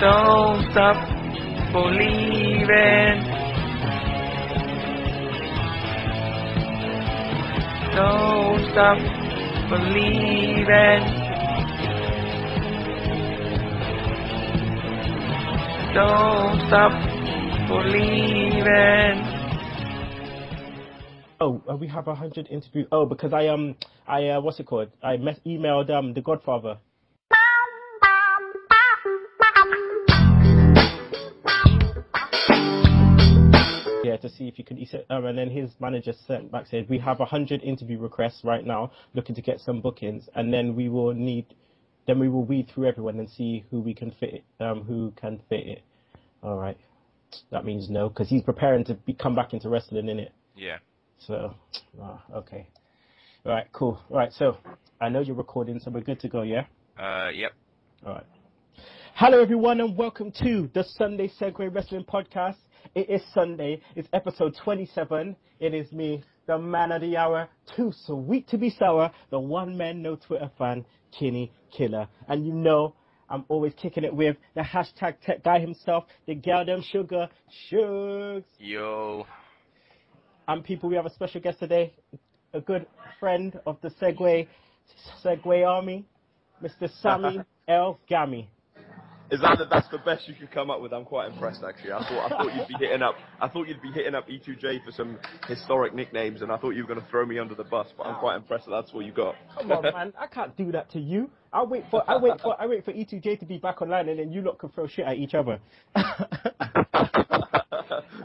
Don't stop believing. Don't stop believing. Don't stop believing. Oh, we have 100 interviews. Oh, because I what's it called? I emailed the Godfather. Yeah, to see if you could. He said, and then his manager sent back said we have 100 interview requests right now, looking to get some bookings, and then we will weed through everyone and see who we can fit. Who can fit it? All right, that means no, because he's preparing to come back into wrestling, innit? Yeah. So, okay. All right, cool. All right, so I know you're recording, so we're good to go, yeah? Yep. All right. Hello, everyone, and welcome to the Sunday Segue Wrestling Podcast. It is Sunday. It's episode 27. It is me, the man of the hour, too sweet to be sour, the one man, no Twitter fan, Kinny Killa. And you know, I'm always kicking it with the hashtag tech guy himself, the girl them sugar, Sugs. Yo. And people, we have a special guest today, a good friend of the Segue Army, Mr. Sami Elgahmi. Is that that's the best you could come up with? I'm quite impressed, actually. I thought you'd be hitting up. I thought you'd be hitting up E2J for some historic nicknames, and I thought you were going to throw me under the bus. But I'm quite impressed that that's what you got. Come on, man! I can't do that to you. I wait for E2J to be back online, and then you lot can throw shit at each other.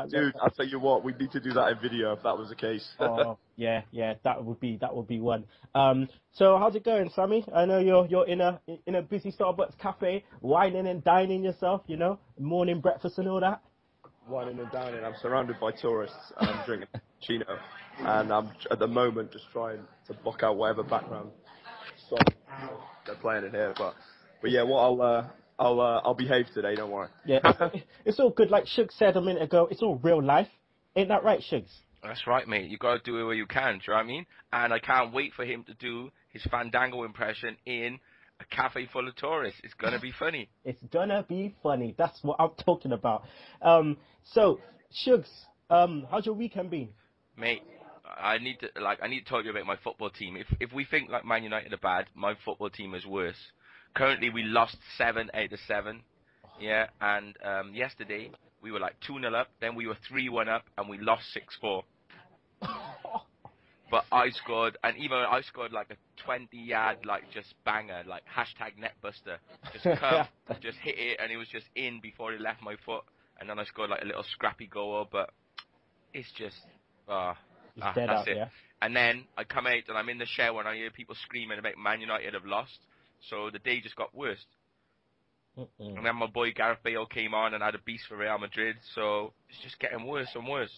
Dude, I'll tell you what, we need to do that in video if that was the case. Oh, yeah, that would be one. So how's it going, Sammy? I know you're in a busy Starbucks cafe, whining and dining yourself, you know, morning breakfast and all that. Whining and dining. I'm surrounded by tourists and I'm drinking Chino, and I'm at the moment just trying to block out whatever background song they're playing in here. But yeah, what I'll behave today, don't worry. Yeah, it's all good. Like Sugs said a minute ago, it's all real life. Ain't that right, Sugs? That's right, mate. You got to do it where you can, do you know what I mean? And I can't wait for him to do his Fandango impression in a cafe full of tourists. It's going to be funny. It's going to be funny. That's what I'm talking about. So, Sugs, how's your weekend been? Mate, I need to tell you about my football team. If we think like Man United are bad, my football team is worse. Currently, we lost 7 out of 7. Yeah, and yesterday, we were like 2-0 up, then we were 3-1 up, and we lost 6-4. But I scored, and even I scored like a 20-yard, like, just banger, like, hashtag netbuster. Just come, just hit it, and it was just in before it left my foot. And then I scored like a little scrappy goal, but it's just, that's it. Yeah? And then I come out, and I'm in the shower, and I hear people screaming about Man United have lost. So the day just got worse. And then my boy Gareth Bale came on and had a beast for Real Madrid. So it's just getting worse and worse.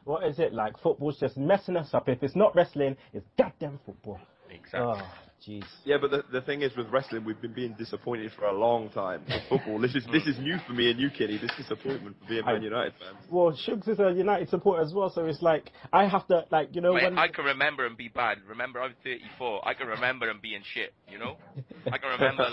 What is it like? Football's just messing us up. If it's not wrestling, it's goddamn football. Exactly. Oh, jeez. Yeah, but the thing is, with wrestling, we've been being disappointed for a long time. With football, this is new for me and you, Kenny. This disappointment for being Man United fans. Well, Sugs is a United supporter as well, so it's like I have to, like, you know. Mate, when I can remember and be bad. Remember, I'm 34. I can remember and being shit. You know. I can remember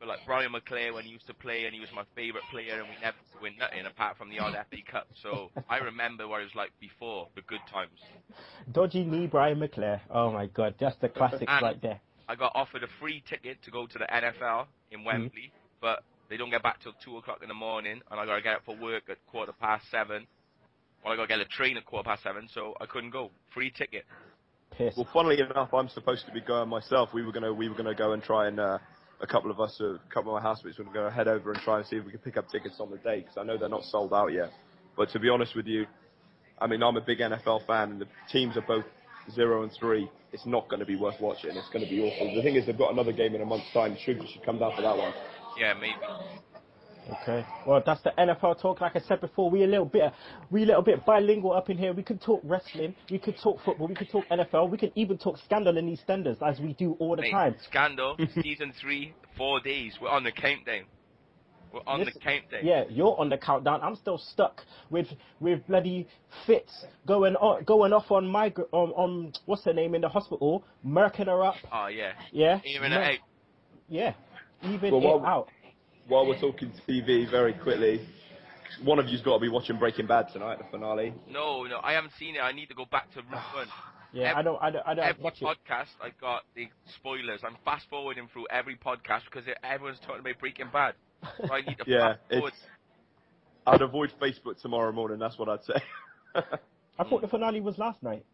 like Brian McClare when he used to play, and he was my favourite player, and we never used to win nothing apart from the odd FA Cup. So I remember what it was like before, the good times. Dodgy knee, Brian McClare. Oh my God, that's the classics right there. I got offered a free ticket to go to the NFL in Wembley, but they don't get back till 2 o'clock in the morning, and I got to get up for work at 7:15. Well, I got to get a train at 7:15, so I couldn't go. Free ticket. Pissed. Well, funnily enough, I'm supposed to be going myself. We were gonna go and try and a couple of my housemates were going to head over and try and see if we could pick up tickets on the day, because I know they're not sold out yet. But to be honest with you, I mean, I'm a big NFL fan, and the teams are both 0-3. It's not going to be worth watching. It's going to be awful. The thing is, they've got another game in a month's time. You should come down for that one. Yeah, maybe. Okay. Well, that's the NFL talk. Like I said before, we a little bit bilingual up in here. We could talk wrestling. We could talk football. We could talk NFL. We could even talk Scandal in EastEnders, as we do all the time. Scandal, season 3, 4 days. We're on the countdown. We're on the countdown. Yeah, you're on the countdown. I'm still stuck with bloody Fitz going off on my on what's her name in the hospital, murking her up. Oh yeah. Yeah. Even it out. Yeah. Even it out. while we're talking TV, very quickly, one of you's got to be watching Breaking Bad tonight, the finale. No, I haven't seen it. I need to go back to Route 1. Yeah, I don't Every watch it. podcast, I got the spoilers. I'm fast forwarding through every podcast because everyone's talking about Breaking Bad. So I need to fast forward. I'd avoid Facebook tomorrow morning. That's what I'd say. I thought the finale was last night.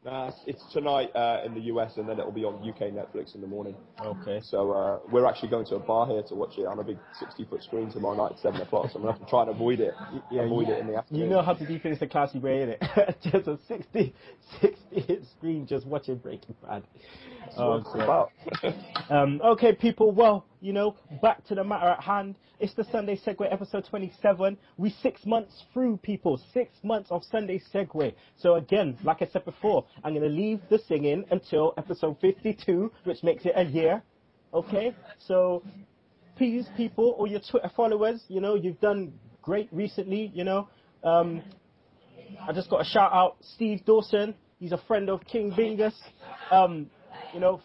Nah, it's tonight in the US, and then it'll be on UK Netflix in the morning. Okay. So we're actually going to a bar here to watch it on a big 60-foot screen tomorrow night at 7 o'clock. So I'm going to have to try and avoid it. Avoid it in the afternoon. You know how to do things the classy way, innit? Just a 60-hit screen just watching Breaking Bad. Okay, people, well, back to the matter at hand. It's the Sunday Segue, episode 27. We 6 months through, people. 6 months of Sunday Segue. So again, like I said before, I'm going to leave the singing until episode 52, which makes it a year. Okay? So, please, people, all your Twitter followers, you've done great recently, I just got a shout out, Steve Dawson. He's a friend of King Bingus.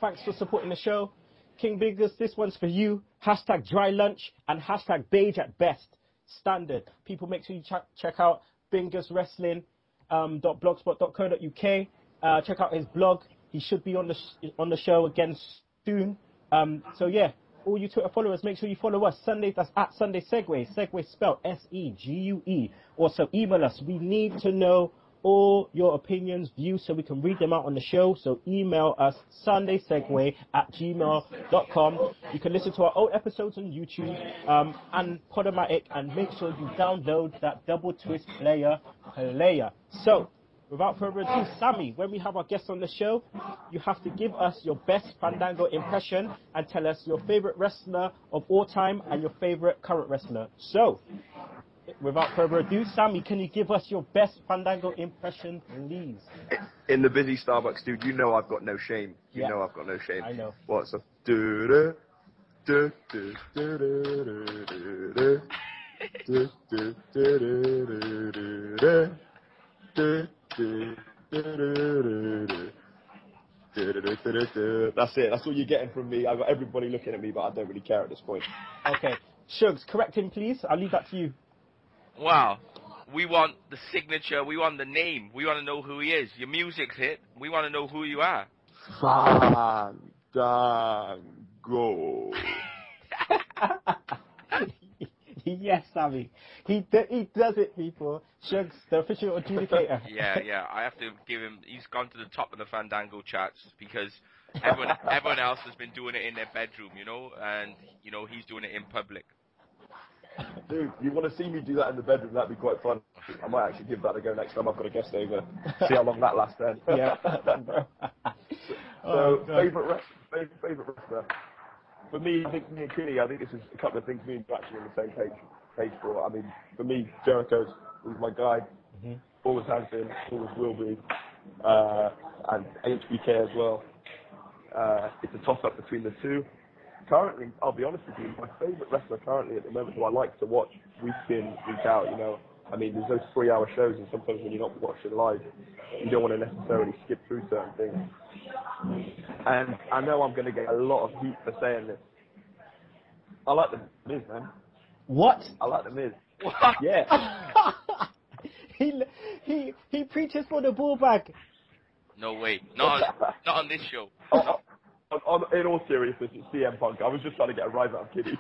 Thanks for supporting the show. King Bingus, this one's for you. Hashtag dry lunch and hashtag beige at best. Standard. People, make sure you check out binguswrestling.blogspot.co.uk. Check out his blog. He should be on the show again soon. So yeah, all you Twitter followers, make sure you follow us. Sunday, that's at Sunday Segue. Segue spelled SEGUE. Also email us. We need to know all your opinions, views, so we can read them out on the show. So email us sundaysegue@gmail.com. You can listen to our old episodes on YouTube and Podomatic, and make sure you download that Double Twist player. So, without further ado, Sami, when we have our guests on the show, you have to give us your best Fandango impression and tell us your favorite wrestler of all time and your favorite current wrestler. So, without further ado, Sami, can you give us your best Fandango impression, please? In the busy Starbucks, dude, you know I've got no shame. You know I've got no shame. I know. What's up? That's it. That's all you're getting from me. I've got everybody looking at me, but I don't really care at this point. Okay. Shugs, correct him, please. I'll leave that to you. Wow. We want the signature. We want the name. We want to know who he is. Your music's hit. We want to know who you are. Fandango. Yes, Sami. He does it, people. Shugs, the official adjudicator. Yeah. I have to give him. He's gone to the top of the Fandango charts because everyone else has been doing it in their bedroom, and he's doing it in public. Dude, you want to see me do that in the bedroom? That'd be quite fun. I might actually give that a go next time I've got a guest over. See how long that lasts then. Yeah. Favourite wrestler. For me, I think me and Kinny, I think this is a couple of things me and you actually on the same page for. I mean, for me, Jericho's my guy. Mm-hmm. Always has been, always will be. And HBK as well. It's a toss-up between the two. Currently, I'll be honest with you, my favourite wrestler currently at the moment who I like to watch week in, week out, I mean, there's those 3-hour shows, and sometimes when you're not watching live, you don't want to necessarily skip through certain things. And I know I'm going to get a lot of heat for saying this. I like the Miz, man. What? I like the Miz. What? Yeah. he preaches for the bull bag. No way. Not on this show. In all seriousness, it's CM Punk. I was just trying to get a rise out of Kitty.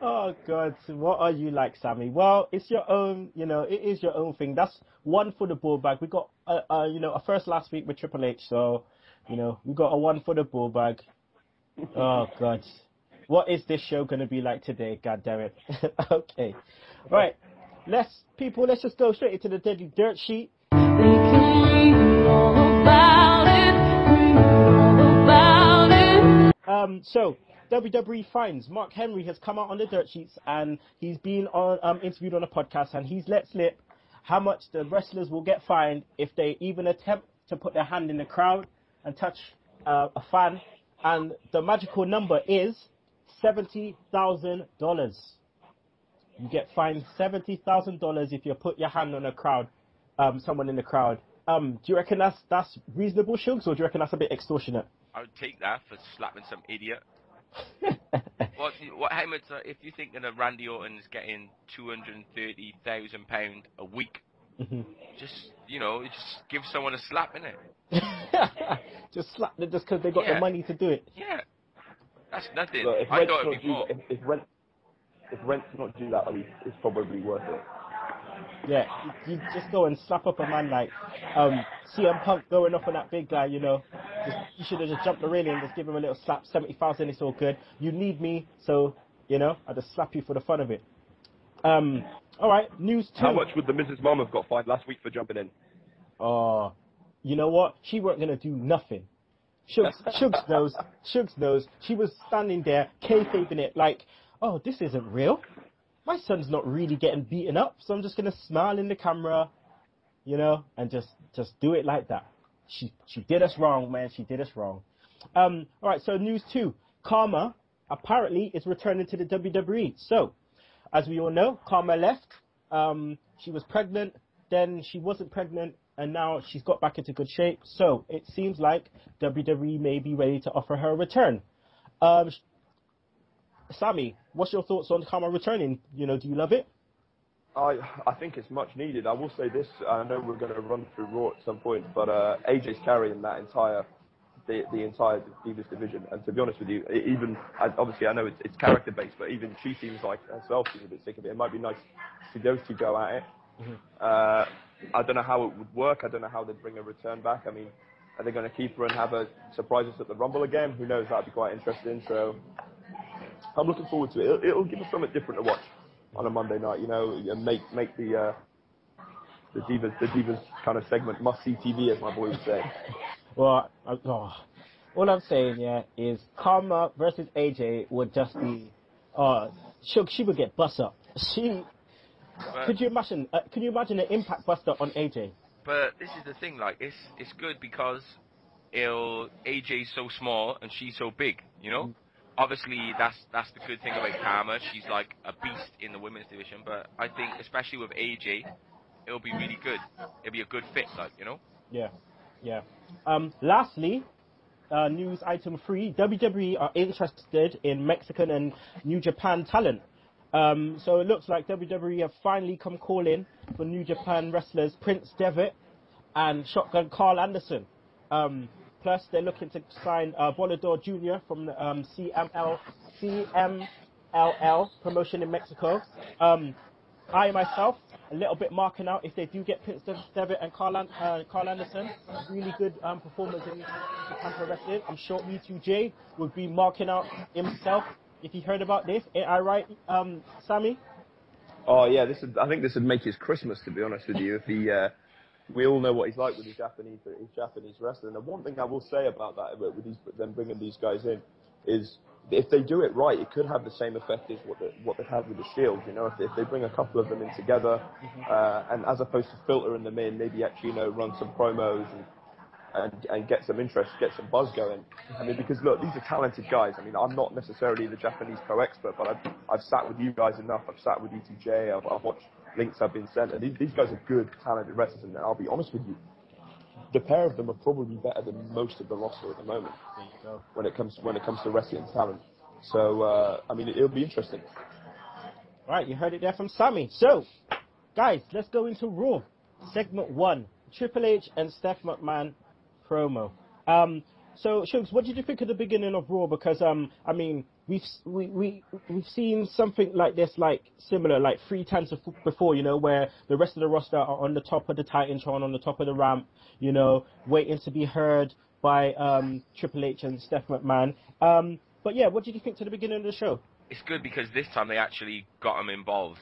Oh, God. What are you like, Sami? Well, it's your own, it is your own thing. That's one for the bull bag. We got, a first last week with Triple H, so, we got a one for the bull bag. Oh, God. What is this show going to be like today? God damn it. Okay. Right. Let's just go straight into the deadly dirt sheet. So, WWE Fines. Mark Henry has come out on the dirt sheets, and he's been interviewed on a podcast, and he's let slip how much the wrestlers will get fined if they even attempt to put their hand in the crowd and touch a fan. And the magical number is $70,000. You get fined $70,000 if you put your hand on a crowd, someone in the crowd. Do you reckon that's reasonable, Shugs, or do you reckon that's a bit extortionate? I would take that for slapping some idiot. What how much? If you're thinking of Randy Orton's getting £230,000 a week, just give someone a slap in it. Just slap them just because they got the money to do it. Yeah, that's nothing. Look, if I Rent's thought it'd not be more. if Rent's not due that, it's probably worth it. Yeah, you just go and slap up a man like CM Punk going up on that big guy, you should have just jumped the railing and just give him a little slap. 70,000, it's all good. You need me, so I just slap you for the fun of it. All right, news 2. How much would the Mrs. Mom have got fined last week for jumping in? Oh, you know what? She weren't gonna do nothing. Shugs knows. She was standing there, kayfabing it like, oh, this isn't real. My son's not really getting beaten up, so I'm just gonna smile in the camera, and just do it like that. She did us wrong, man. She did us wrong. All right, so news 2. Khama apparently is returning to the WWE. So, as we all know, Khama left. She was pregnant, then she wasn't pregnant, and now she's got back into good shape. So it seems like WWE may be ready to offer her a return. Sami, what's your thoughts on Khama returning? Do you love it? I think it's much needed. I will say this, I know we're going to run through Raw at some point, but AJ's carrying that the entire Divas division. And to be honest with you, obviously I know it's character based, but even she seems like herself she's a bit sick of it. It might be nice to see those two go at it. I don't know how it would work. I don't know how they'd bring a return back. I mean, are they going to keep her and have her surprise us at the Rumble again? Who knows? That'd be quite interesting. So I'm looking forward to it. It'll give us something different to watch on a Monday night. And make the Divas kind of segment must see TV, as my boy would say. Well, all I'm saying, is Khama versus AJ would just be, she would get bust up. Could you imagine an Impact Buster on AJ? But this is the thing, like it's good because AJ's so small and she's so big, Obviously, that's the good thing about Khama. She's like a beast in the women's division, but I think especially with AJ, it'll be really good. It'll be a good fit, Yeah. Lastly, news item 3: WWE are interested in Mexican and New Japan talent. So it looks like WWE have finally come calling for New Japan wrestlers Prince Devitt and Shotgun Carl Anderson. Plus, they're looking to sign Volador Jr. from the CMLL promotion in Mexico. I myself, a little bit marking out if they do get Prince Devitt and Carl Anderson. Really good performance in Japan Pro Wrestling. I'm sure E2J would be marking out himself if he heard about this. Ain't I right, Sami? Oh yeah, I think this would make his Christmas, to be honest with you. If he, we all know what he's like with his Japanese wrestling. And one thing I will say about that, with them bringing these guys in, is if they do it right, it could have the same effect as what they've had with the Shield. If they bring a couple of them in together, and as opposed to filtering them in, maybe actually run some promos and get some interest, get some buzz going. I mean, because look, these are talented guys. I mean, I'm not necessarily the Japanese pro-expert, but I've sat with you guys enough. I've sat with E2J. I've watched links I've been sent, and these guys are good, talented wrestlers. And I'll be honest with you, the pair of them are probably better than most of the roster at the moment. There you go. When it comes to wrestling talent. So I mean, it'll be interesting. Right, you heard it there from Sami. So, guys, let's go into Raw. Segment 1: Triple H and Steph McMahon promo. So, Shugs, what did you think of the beginning of Raw? Because I mean, we've seen something like this, similar, 3 times before, where the rest of the roster are on the top of the Titantron, on the top of the ramp, waiting to be heard by Triple H and Steph McMahon. But yeah, what did you think to the beginning of the show? It's good because this time they actually got them involved.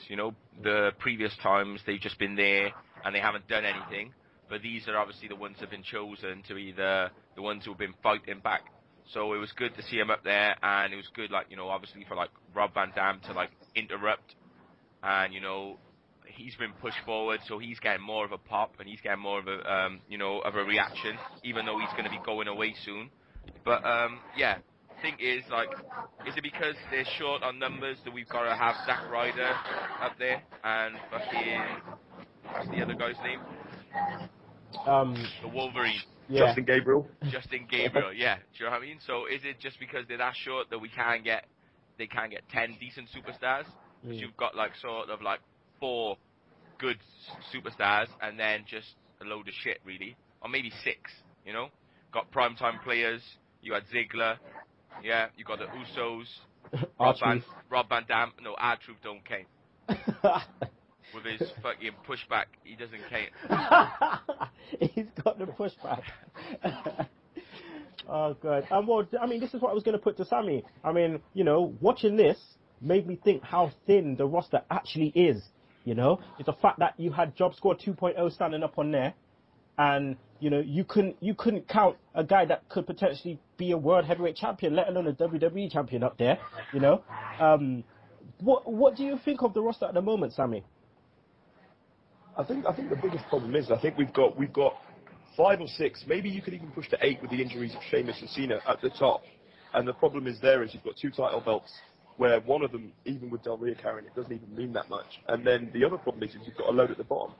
The previous times they've just been there and they haven't done anything. But these are obviously the ones that have been chosen to be the ones who have been fighting back. So it was good to see him up there, and it was good, obviously for Rob Van Dam to interrupt, and he's been pushed forward, so he's getting more of a pop, and he's getting more of a of a reaction, even though he's going to be going away soon. But yeah, thing is is it because they're short on numbers that we've got to have Zack Ryder up there and fucking what's the other guy's name? The Wolverine. Yeah. Justin Gabriel. Justin Gabriel, yeah. Do you know what I mean? So is it just because they're that short that they can't get 10 decent superstars? Because you've got like sort of like 4 good superstars and then just a load of shit, really, or maybe 6. You know, got primetime players. You had Ziggler, yeah. You got the Usos, Rob Van Dam. No, R-Truth don't came. With his fucking pushback, he doesn't came. He's got the pushback. Oh god. Well, I mean, this is what I was going to put to Sami. I mean, you know, watching this made me think how thin the roster actually is. You know, it's a fact that you had Job Squad 2.0 standing up on there, and you know you couldn't count a guy that could potentially be a world heavyweight champion, let alone a WWE champion up there. You know, what do you think of the roster at the moment, Sami? I think the biggest problem is I think we've got 5 or 6, maybe you could even push to 8 with the injuries of Sheamus and Cena at the top. And the problem is you've got 2 title belts, where one of them, even with Del Rio carrying it, doesn't even mean that much. And then the other problem is you've got a load at the bottom.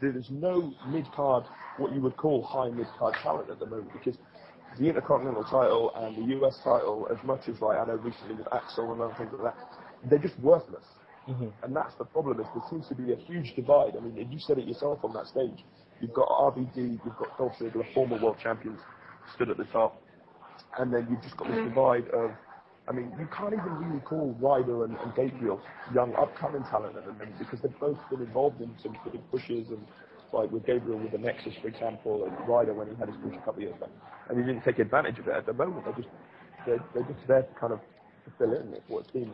There's no mid-card, what you would call high mid-card talent at the moment, because the Intercontinental title and the US title, as much as like I know recently with Axel and other things like that, they're just worthless. And that's the problem, is there seems to be a huge divide. I mean, you said it yourself on that stage. You've got RVD, you've got Dolph Ziggler, former world champions, stood at the top. And then you've just got this divide of, I mean, you can't even really call Ryder and Gabriel young upcoming talent at the moment, because they've both been involved in some big pushes, and like with Gabriel with the Nexus, for example, and Ryder when he had his push a couple of years back. And he didn't take advantage of it at the moment. They're just there to kind of fill in, is what it seems.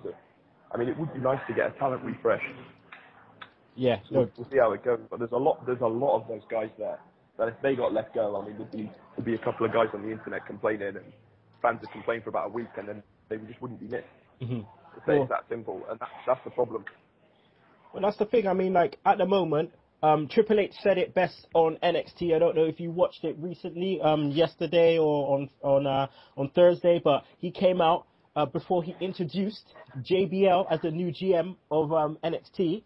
I mean, it would be nice to get a talent refresh. Yeah, we'll see how it goes. But there's a lot of those guys there that if they got let go, I mean, there'd be a couple of guys on the internet complaining, and fans would complain for about a week, and then they just wouldn't be missed. It's that simple, and that's the problem. Well, that's the thing. I mean, like at the moment, Triple H said it best on NXT. I don't know if you watched it recently, yesterday or on Thursday, but he came out before he introduced JBL as the new GM of NXT.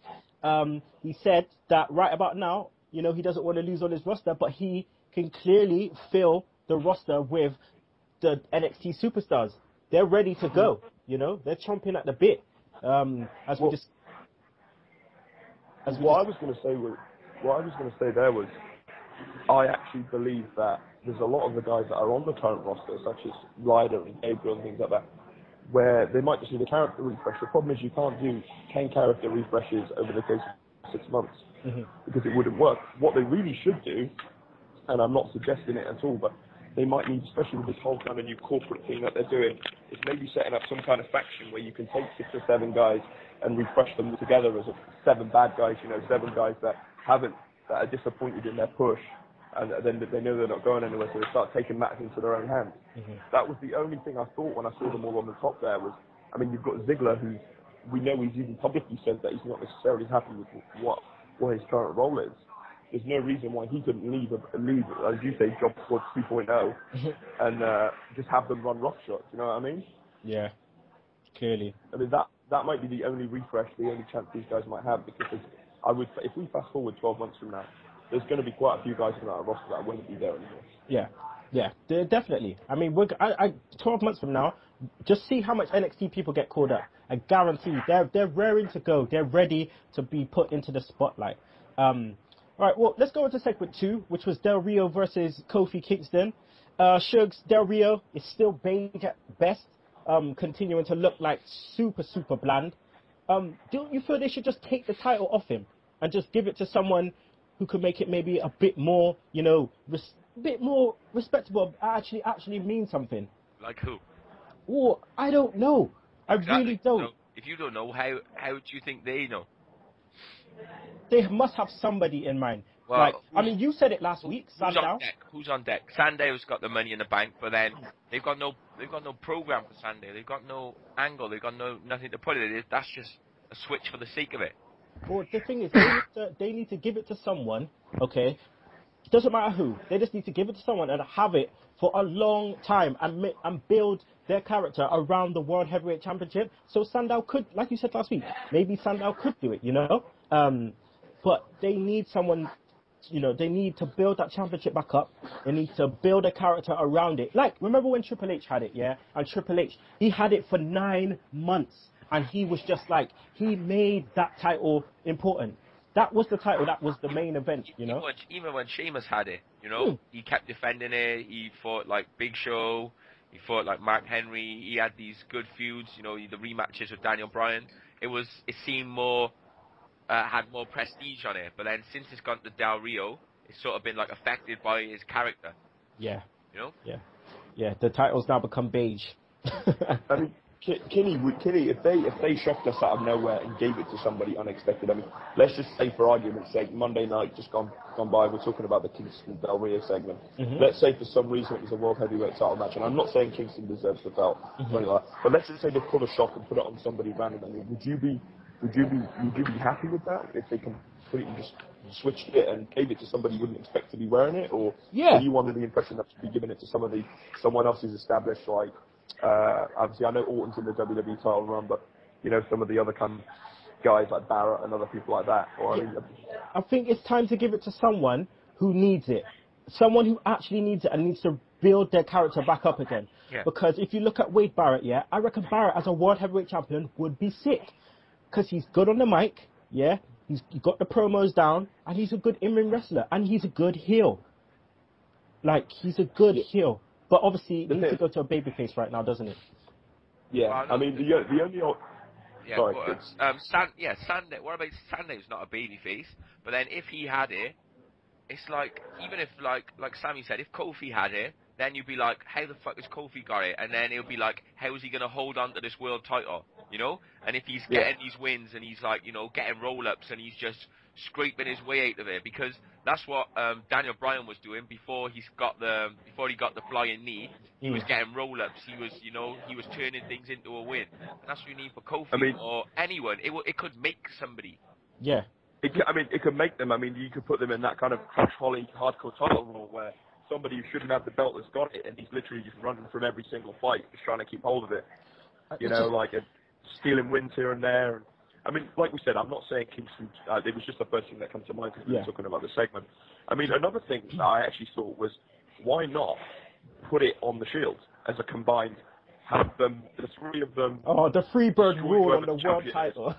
He said that right about now, you know, he doesn't want to lose on his roster, but he can clearly fill the roster with the NXT superstars. They're ready to go. You know, they're chomping at the bit. What I was going to say there was, I actually believe that there's a lot of the guys that are on the current roster, such as Ryder and Gabriel and things like that, where they might just need a character refresh. The problem is you can't do 10 character refreshes over the course of 6 months, because it wouldn't work. What they really should do, and I'm not suggesting it at all, but they might need, especially with this whole kind of new corporate thing that they're doing, is maybe setting up some kind of faction where you can take 6 or 7 guys and refresh them together as 7 bad guys, you know, 7 guys that are disappointed in their push, and then they know they're not going anywhere, so they start taking matters into their own hands. That was the only thing I thought when I saw them all on the top there was, I mean, you've got Ziggler, who we know he's even publicly said that he's not necessarily happy with what his current role is. There's no reason why he couldn't leave, as you say, Job Squad 2.0, and just have them run roughshod. You know what I mean? Yeah, clearly. I mean, that might be the only refresh, the only chance these guys might have, because if we fast forward 12 months from now, there's going to be quite a few guys in that roster that won't be there anymore. Yeah, definitely. I mean, 12 months from now, just see how much NXT people get called up. I guarantee they're raring to go. They're ready to be put into the spotlight. All right, well, let's go into segment 2, which was Del Rio versus Kofi Kingston. Sugs, Del Rio is still bang at best, continuing to look like super bland. Don't you feel they should just take the title off him and just give it to someone who could make it maybe a bit more, you know, bit more respectable, actually mean something? Like who? Oh, I don't know. Exactly. I really don't. So, if you don't know, how do you think they know? They must have somebody in mind. Well, like, I mean, you said it last week, Sandow. Who's on deck? Sandow's got the money in the bank, but then they've got no program for Sandow. They've got no angle. They've got nothing to put it in. That's just a switch for the sake of it. Well, the thing is, they need to give it to someone. Okay, it doesn't matter who. They just need to give it to someone and have it for a long time and build their character around the World Heavyweight Championship. So Sandow could, like you said last week, maybe Sandow could do it. You know. But they need someone you know, they need to build that championship back up. They need to build a character around it. Like, remember when Triple H had it, yeah? And Triple H, he had it for 9 months. And he was just like, he made that title important. That was the title. That was the main event, you know? Even when Sheamus had it, you know? He kept defending it. He fought, like, Big Show. He fought, like, Mark Henry. He had these good feuds, you know, the rematches with Daniel Bryan. It seemed more... had more prestige on it, but then since it's gone to Del Rio, it's sort of been like affected by his character. Yeah. You know? Yeah. The title's now become beige. I mean, Kinny, if they shocked us out of nowhere and gave it to somebody unexpected, I mean, let's just say for argument's sake, Monday night just gone by, we're talking about the Kingston Del Rio segment. Let's say for some reason it was a World Heavyweight title match, and I'm not saying Kingston deserves the belt, but let's just say they pull a shock and put it on somebody random. I mean, would you be happy with that if they completely just switched it and gave it to somebody you wouldn't expect to be wearing it, or are you under the impression that to be giving it to someone else who's established, like obviously I know Orton's in the WWE title run, but you know some of the other kind of guys like Barrett and other people like that. Or I think it's time to give it to someone who needs it, someone who actually needs it and needs to build their character back up again. Yeah. Because if you look at Wade Barrett, I reckon Barrett as a World Heavyweight Champion would be sick. Because he's good on the mic, he's got the promos down, and he's a good in-ring wrestler, and he's a good heel. Like, he's a good heel. But obviously, he needs to go to a babyface right now, doesn't it? Yeah, I mean, the only... Yeah, sorry, Sunday, what about Sunday's not a babyface, but then if he had it, it's like, even if, like Sami said, if Kofi had it, then you'd be like, how the fuck has Kofi got it? And then it'll be like, how is he going to hold on to this world title? You know? And if he's getting these wins and he's like, you know, getting roll-ups and he's just scraping his way out of it, because that's what Daniel Bryan was doing before he got the flying knee. He was getting roll-ups. He was turning things into a win. And that's what you need for Kofi or anyone. It could make somebody. Yeah. It could make them. I mean, you could put them in that kind of hardcore title role where somebody who shouldn't have the belt has got it, and he's literally just running from every single fight, just trying to keep hold of it. You know, like stealing wins here and there. And, I mean, like we said, I'm not saying Kingston. It was just the first thing that came to mind because we were talking about the segment. I mean, another thing that I actually thought was, why not put it on the Shield as a combined? Have them, the three of them. Oh, the Freebird rule on the world title.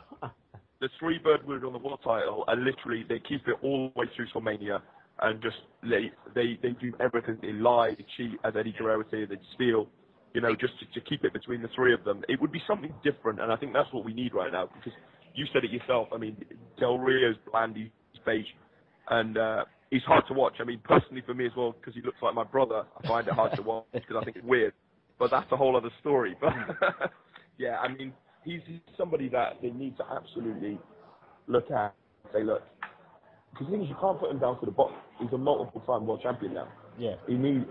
The Freebird rule on the world title, and literally they keep it all the way through to Mania. And just they do everything. They lie, they cheat, as Eddie Guerrero would say, they steal. You know, just to keep it between the three of them. It would be something different, and I think that's what we need right now. Because you said it yourself. I mean, Del Rio's bland, he's beige, and he's hard to watch. I mean, personally for me as well, because he looks like my brother, I find it hard to watch because I think it's weird. But that's a whole other story. But yeah, I mean, he's somebody that they need to absolutely look at. Say, look. Because the thing is, you can't put him down to the bottom. He's a multiple-time world champion now. Yeah. He needs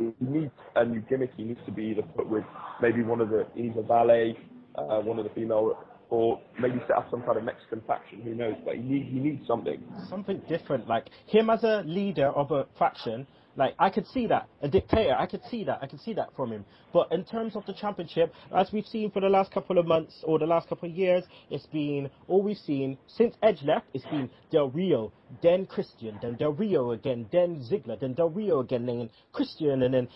a new gimmick. He needs to be either put with maybe he needs a valet, one of the female, or maybe set up some kind of Mexican faction. Who knows? But he needs something. Something different. Like him as a leader of a faction. Like, I could see that. A dictator, I could see that from him. But in terms of the championship, as we've seen for the last couple of months or the last couple of years, it's been, all we've seen, since Edge left, it's been Del Rio, then Christian, then Del Rio again, then Ziggler, then Del Rio again, then Christian, and then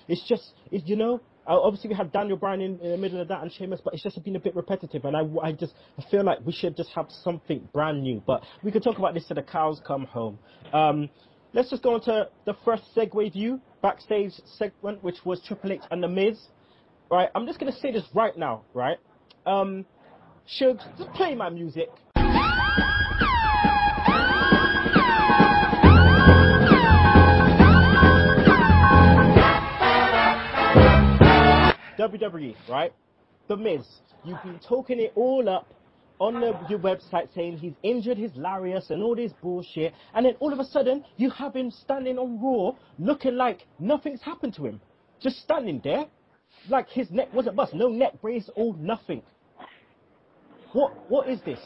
you know, obviously we have Daniel Bryan in the middle of that and Sheamus, but it's just been a bit repetitive, and I feel like we should just have something brand new. But we could talk about this till the cows come home. Let's just go on to the first segue view, backstage segment, which was Triple H and The Miz. Right, I'm just going to say this right now, right? Sugs, just play my music. WWE, right? The Miz, you've been talking it all up on your website saying he's injured his lariat and all this bullshit, and then all of a sudden you have him standing on Raw looking like nothing's happened to him, just standing there like his neck wasn't bust, no neck brace or nothing. What is this?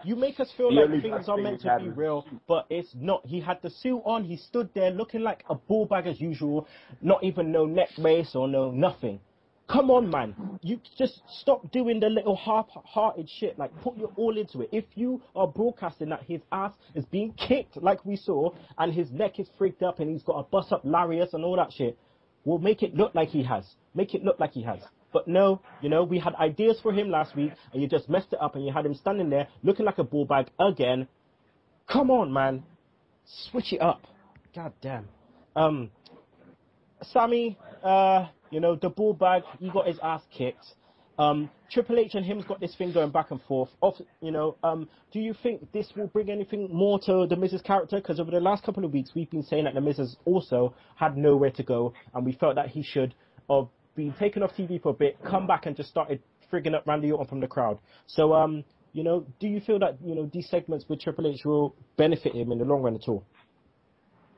You make us feel like things are meant to be real, but it's not. He had the suit on, he stood there looking like a ball bag as usual, not even no neck brace or no nothing. Come on, man. You just stop doing the little half-hearted shit. Like, put your all into it. If you are broadcasting that his ass is being kicked, like we saw, and his neck is freaked up and he's got a bust-up lariat and all that shit, we'll make it look like he has. Make it look like he has. But no, you know, we had ideas for him last week, and you just messed it up, and you had him standing there looking like a ball bag again. Come on, man. Switch it up. God damn. Sami, you know, the ball bag, he got his ass kicked. Triple H and him's got this thing going back and forth. You know, do you think this will bring anything more to the Miz's character? Because over the last couple of weeks, we've been saying that the Miz has also had nowhere to go, and we felt that he should have been taken off TV for a bit, come back and just started frigging up Randy Orton from the crowd. So, you know, do you feel that, you know, these segments with Triple H will benefit him in the long run at all?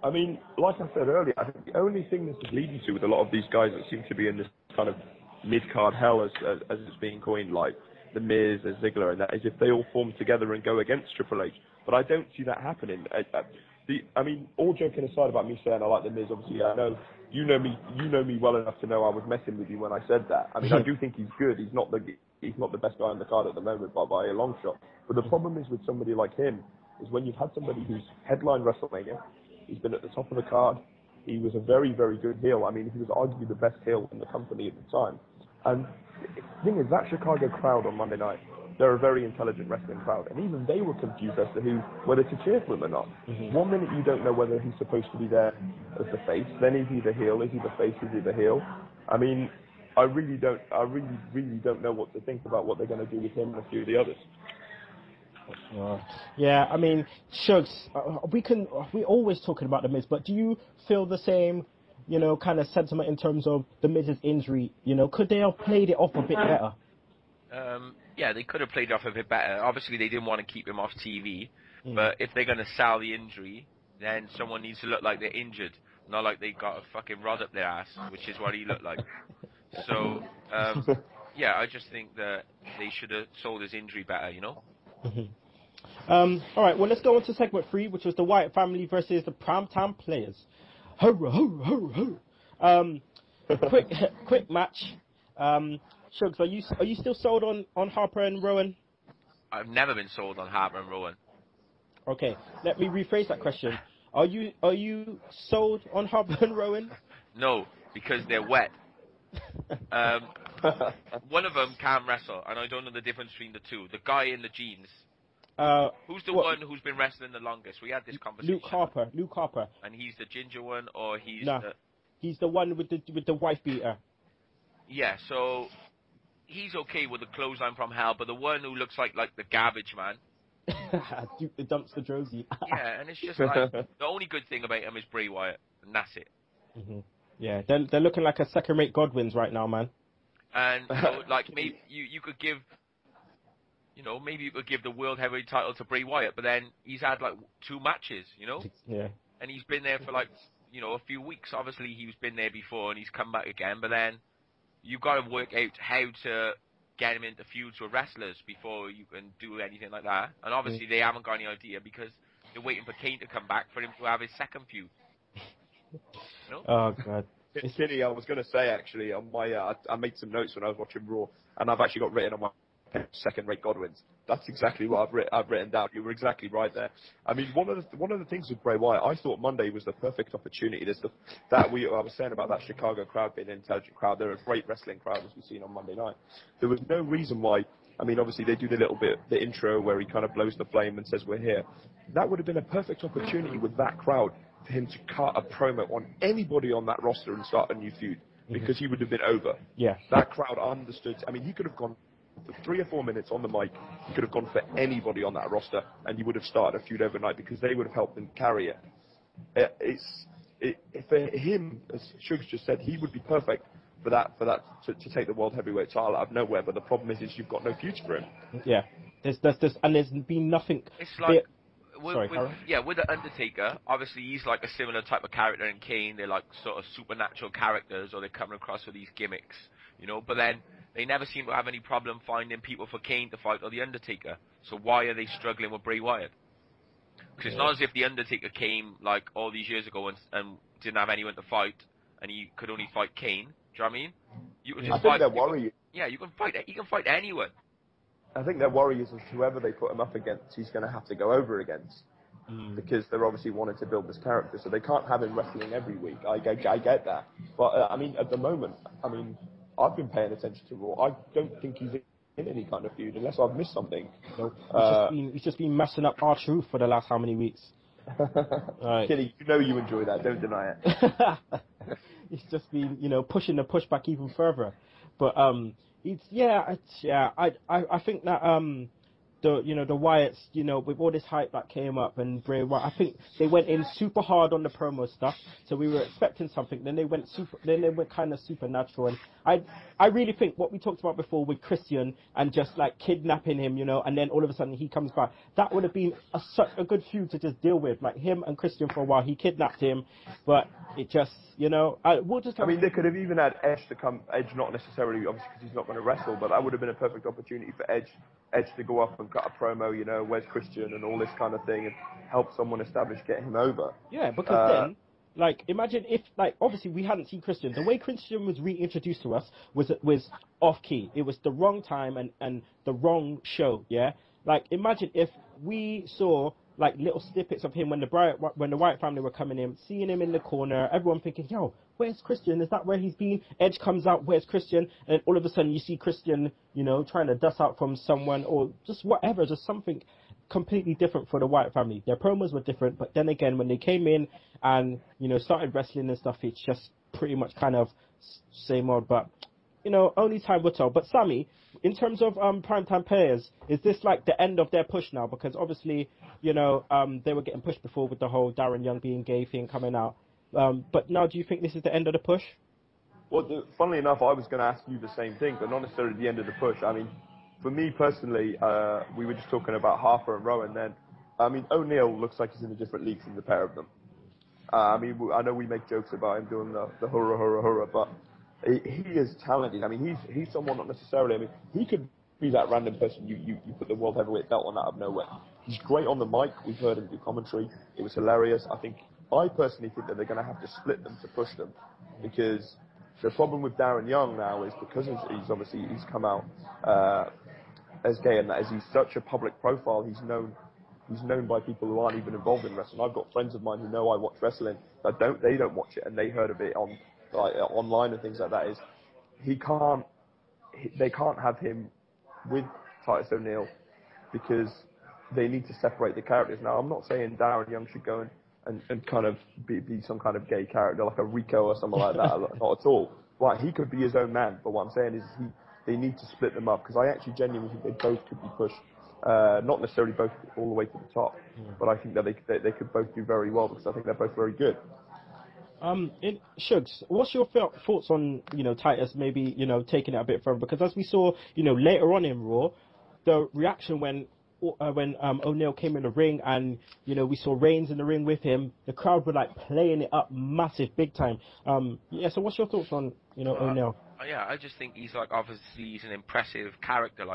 I mean, like I said earlier, I think the only thing this is leading to with a lot of these guys that seem to be in this kind of mid-card hell, as it's being coined, like the Miz, and Ziggler, and that, is if they all form together and go against Triple H. But I don't see that happening. I mean, all joking aside about me saying I like the Miz, obviously I know you know me well enough to know I was messing with you when I said that. I mean, I do think he's good. He's not the best guy on the card at the moment by a long shot. But the problem is with somebody like him is when you've had somebody who's headlined WrestleMania. He's been at the top of the card. He was a very, very good heel. I mean, he was arguably the best heel in the company at the time. And the thing is, that Chicago crowd on Monday night, they're a very intelligent wrestling crowd. And even they were confused as to whether to cheer for him or not. Mm-hmm. 1 minute you don't know whether he's supposed to be there as the face. Then is he the heel? Is he the face? Is he the heel? I mean, I really don't know what to think about what they're going to do with him and a few of the others. Yeah, I mean, Shugs, we're always talking about the Miz, but do you feel the same, you know, kind of sentiment in terms of the Miz's injury? You know, could they have played it off a bit better? Yeah, they could have played it off a bit better. Obviously, they didn't want to keep him off TV, but if they're going to sell the injury, then someone needs to look like they're injured, not like they got a fucking rod up their ass, which is what he looked like. So, yeah, I just think that they should have sold his injury better, you know? All right, well, let's go on to segment 3, which was the Wyatt family versus the Primetime Players. Hurrah, hurrah, hurrah. Quick match. Shugs, are you still sold on Harper and Rowan? I've never been sold on Harper and Rowan. Okay, let me rephrase that question. Are you sold on Harper and Rowan? No, because they're wet. One of them can't wrestle, and I don't know the difference between the two. The guy in the jeans. Who's the one who's been wrestling the longest? We had this conversation. Luke Harper. And he's the ginger one, or he's he's the one with the wife beater. Yeah, so he's okay with the clothesline from hell, but the one who looks like the garbage man. Duke the dumpster Josie. Yeah, and it's just like the only good thing about him is Bray Wyatt, and that's it. Mm-hmm. Yeah, they're looking like a second-rate Godwins right now, man. And you know, like maybe you could give, you know, maybe you could give the world heavyweight title to Bray Wyatt, but then he's had like 2 matches, you know. Yeah. And he's been there for like, you know, a few weeks. Obviously, he's been there before, and he's come back again. But then you've got to work out how to get him into feuds with wrestlers before you can do anything like that. And obviously, they haven't got any idea because they're waiting for Kane to come back for him to have his second feud. You know? Oh God. Kinny, I was going to say actually on my I made some notes when I was watching Raw, and I've actually got written on my second-rate Godwins. That's exactly what I've written down. You were exactly right there. I mean, one of the things with Bray Wyatt, I thought Monday was the perfect opportunity. There's I was saying about that Chicago crowd being an intelligent crowd. They're a great wrestling crowd, as we've seen on Monday night. There was no reason why. I mean, obviously they do the intro where he kind of blows the flame and says we're here. That would have been a perfect opportunity with that crowd for him to cut a promo on anybody on that roster and start a new feud, because he would have been over. Yeah. That crowd understood. I mean, he could have gone for 3 or 4 minutes on the mic. He could have gone for anybody on that roster, and you would have started a feud overnight because they would have helped him carry it. For him, as Shugs just said, he would be perfect for that to take the world heavyweight title out of nowhere. But the problem is you've got no future for him. Yeah. There's been nothing. It's like. With the Undertaker, obviously he's like a similar type of character in Kane. They're like sort of supernatural characters, or they're coming across with these gimmicks, you know. But then they never seem to have any problem finding people for Kane to fight or the Undertaker. So why are they struggling with Bray Wyatt? Because it's not as if the Undertaker came like all these years ago and didn't have anyone to fight, and he could only fight Kane. Do you know what I mean? You can I just think fight. their worry. You can fight. You can fight anyone. I think their worry is whoever they put him up against, he's going to have to go over against. Because they're obviously wanting to build this character, so they can't have him wrestling every week. I get that, but I mean, at the moment, I mean, I've been paying attention to Raw. I don't think he's in any kind of feud unless I've missed something. Nope. He's just been messing up our truth for the last how many weeks? Right. Kitty, you know you enjoy that. Don't deny it. He's just been, pushing the pushback even further. But I think that the Wyatts, with all this hype that came up and Bray Wyatt, I think they went in super hard on the promo stuff, so we were expecting something. Then they went kind of supernatural, and I really think what we talked about before with Christian and just like kidnapping him, and then all of a sudden he comes back. That would have been such a good feud to just deal with, like him and Christian for a while. He kidnapped him, but it just, we'll just. I mean, they could have even had Edge to come. Edge not necessarily, obviously, because he's not going to wrestle, but that would have been a perfect opportunity for Edge to go up and cut a promo, where's Christian and all this kind of thing, and help someone establish, get him over. Yeah, because then, imagine if, obviously we hadn't seen Christian. The way Christian was reintroduced to us was off key. It was the wrong time and the wrong show. Yeah, imagine if we saw little snippets of him when the Wyatt family were coming in, seeing him in the corner, everyone thinking, yo, where's Christian? Is that where he's been? Edge comes out, where's Christian? And all of a sudden you see Christian, trying to dust out from someone or just whatever, just something completely different for the Wyatt family. Their promos were different, but then again, when they came in and, started wrestling and stuff, it's just pretty much kind of same old, but, only time will tell. But Sami, in terms of primetime players, is this the end of their push now? Because obviously, they were getting pushed before with the whole Darren Young being gay thing coming out. But now, do you think this is the end of the push? Well, funnily enough, I was going to ask you the same thing, but not necessarily the end of the push. I mean, for me personally, we were just talking about Harper and Rowan then. I mean, O'Neal looks like he's in a different league from the pair of them. I mean, I know we make jokes about him doing the hurrah, hurrah, hurrah, but he is talented. I mean, he's someone not necessarily, I mean, he could be that random person you put the world heavyweight belt on out of nowhere. He's great on the mic. We've heard him do commentary. It was hilarious. I personally think that they're going to have to split them to push them, because the problem with Darren Young now is because he's come out as gay, and that is he's such a public profile. He's known by people who aren't even involved in wrestling. I've got friends of mine who know I watch wrestling that they don't watch it, and they heard of it on online and things like that. They can't have him with Titus O'Neil because they need to separate the characters. Now, I'm not saying Darren Young should go and kind of be some kind of gay character like a Rico or something like that. Not at all. Right, he could be his own man, but what I'm saying is they need to split them up, because I actually genuinely think they both could be pushed. Not necessarily both all the way to the top, but I think that they could both do very well, because I think they're both very good. Shugs, what's your thoughts on Titus maybe taking it a bit further? Because as we saw later on in Raw, the reaction when O'Neal came in the ring and we saw Reigns in the ring with him, the crowd were playing it up massive, big time. So what's your thoughts on O'Neal? Yeah, I just think he's obviously he's an impressive character.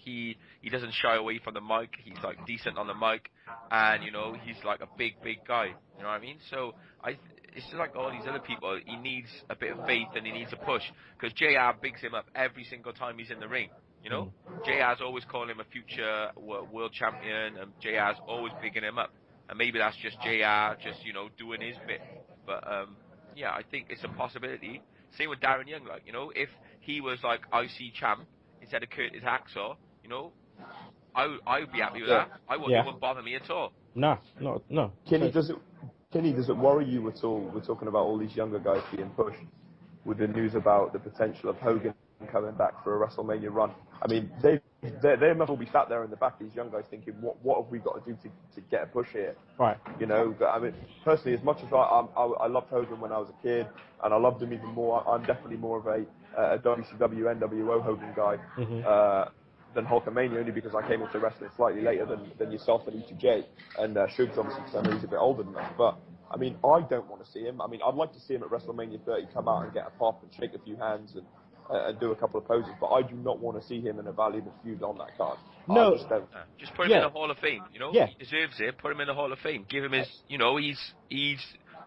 He doesn't shy away from the mic. He's decent on the mic, and he's a big guy. You know what I mean? So it's just like all these other people. He needs a bit of faith and he needs a push, because JR bigs him up every single time he's in the ring. JR's always calling him a future world champion, and JR's always bigging him up. And maybe that's just JR just doing his bit. But I think it's a possibility. Same with Darren Young, if he was IC champ instead of Curtis Hacksaw, I would be happy with that. It wouldn't bother me at all. No. Kenny, does it worry you at all? We're talking about all these younger guys being pushed with the news about the potential of Hogan coming back for a WrestleMania run. I mean, they must all be sat there in the back, these young guys, thinking, what have we got to do to get a push here? Right. But I mean, personally, as much as I loved Hogan when I was a kid, and I loved him even more, I'm definitely more of a WCW NWO Hogan guy than Hulkamania, only because I came into wrestling slightly later than yourself and E2J, and Shugs obviously, because I know he's a bit older than us. But I mean, I don't want to see him. I mean, I'd like to see him at WrestleMania 30 come out and get a pop and shake a few hands and do a couple of poses, but I do not want to see him in a valuable feud on that card. No, just put him in the Hall of Fame. Yeah. He deserves it. Put him in the Hall of Fame. Give him his. He's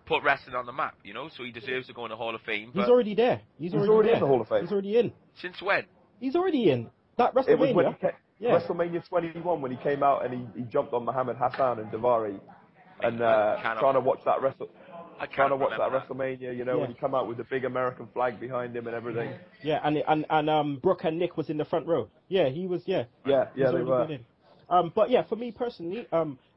put wrestling on the map, you know. So he deserves to go in the Hall of Fame. He's already there. He's already in the Hall of Fame. He's already in. Since when? He's already in. That WrestleMania. It was when yeah. WrestleMania 21 when he came out and he jumped on Muhammad Hassan and Davari, and trying to watch that WrestleMania, you know, when he come out with the big American flag behind him and everything. Yeah, and Brooke and Nick was in the front row. Yeah, he was. Yeah, they were. But yeah, for me personally,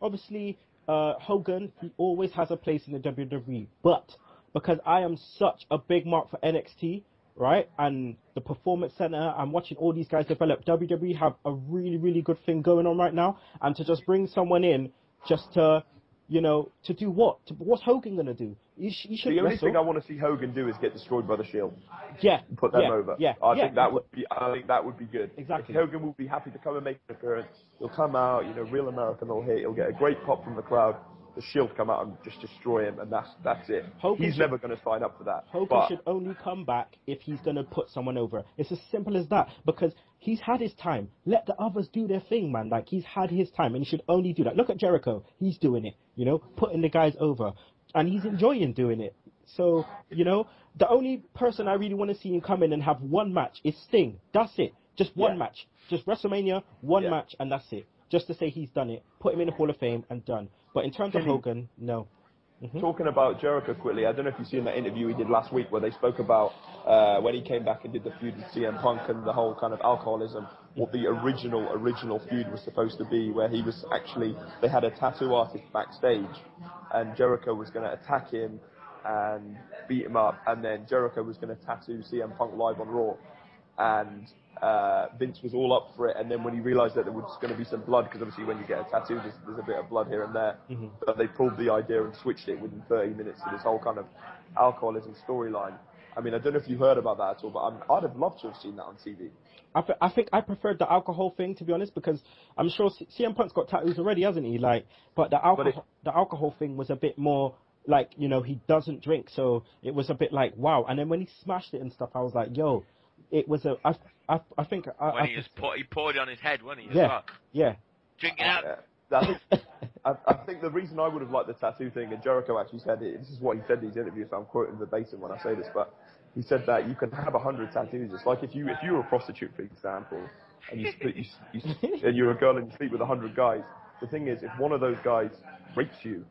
obviously Hogan, he always has a place in the WWE, but because I am such a big mark for NXT, right, and the Performance Center, I'm watching all these guys develop. WWE have a really, really good thing going on right now, and to just bring someone in just to, you know, to do what? What's Hogan going to do? He should the only wrestle. thing I want to see Hogan do is get destroyed by the Shield. Yeah. Put them over. Yeah. I think that would be good. Exactly. Hogan will be happy to come and make an appearance. He'll come out, you know, real American will hit. He'll get a great pop from the crowd. The Shield come out and just destroy him, and that's it. He's never going to sign up for that. Hogan should only come back if he's going to put someone over. It's as simple as that, because he's had his time. Let the others do their thing, man. Like, he's had his time, and he should only do that. Look at Jericho. He's doing it, you know, putting the guys over, and he's enjoying doing it. So, you know, the only person I really want to see him come in and have one match is Sting. That's it. Just one match. Just WrestleMania, one match, and that's it. Just to say he's done it. Put him in the Hall of Fame and done. But in terms of Hogan, no. Talking about Jericho quickly, I don't know if you've seen that interview he did last week where they spoke about when he came back and did the feud with CM Punk and the whole kind of alcoholism, what the original feud was supposed to be, where he was actually, they had a tattoo artist backstage and Jericho was going to attack him and beat him up, and then Jericho was going to tattoo CM Punk live on Raw, and Vince was all up for it, and then when he realised that there was going to be some blood, because obviously when you get a tattoo there's a bit of blood here and there, but they pulled the idea and switched it within 30 minutes to this whole kind of alcoholism storyline. I mean, I don't know if you heard about that at all, but I'd have loved to have seen that on TV. I think I preferred the alcohol thing, to be honest, because I'm sure CM Punk's got tattoos already, hasn't he? Like, but the alcohol thing was a bit more like, you know, he doesn't drink, so it was a bit like, wow. And then when he smashed it and stuff, I was like, yo, it was a. I think. He poured it on his head, wasn't he? Yeah. Drink it up. I think the reason I would have liked the tattoo thing, and Jericho actually said it, this is what he said in these interviews, so I'm quoting verbatim when I say this, but he said that you can have 100 tattoos. It's like if you were a prostitute, for example, and and you're a girl and you sleep with 100 guys, the thing is, if one of those guys rapes you,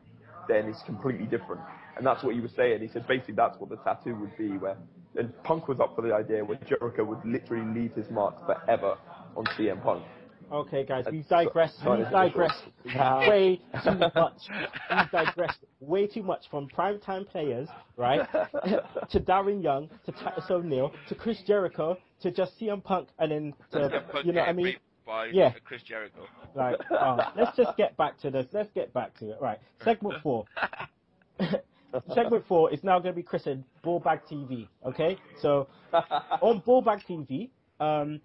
then it's completely different. And that's what he was saying. He said basically that's what the tattoo would be, where, and Punk was up for the idea where Jericho would literally leave his mark forever on CM Punk. Okay, guys, we've digressed. We've digressed way too much. We've digressed way too much from primetime players, right, to Darren Young, to Titus O'Neil, to Chris Jericho, to just CM Punk, and then to, you know what I mean? Yeah. Chris Jericho. Right. Let's just get back to this. Let's get back to it. Right. Segment 4. Segment 4 is now going to be christened Ballbag TV. Okay. So on Ballbag TV,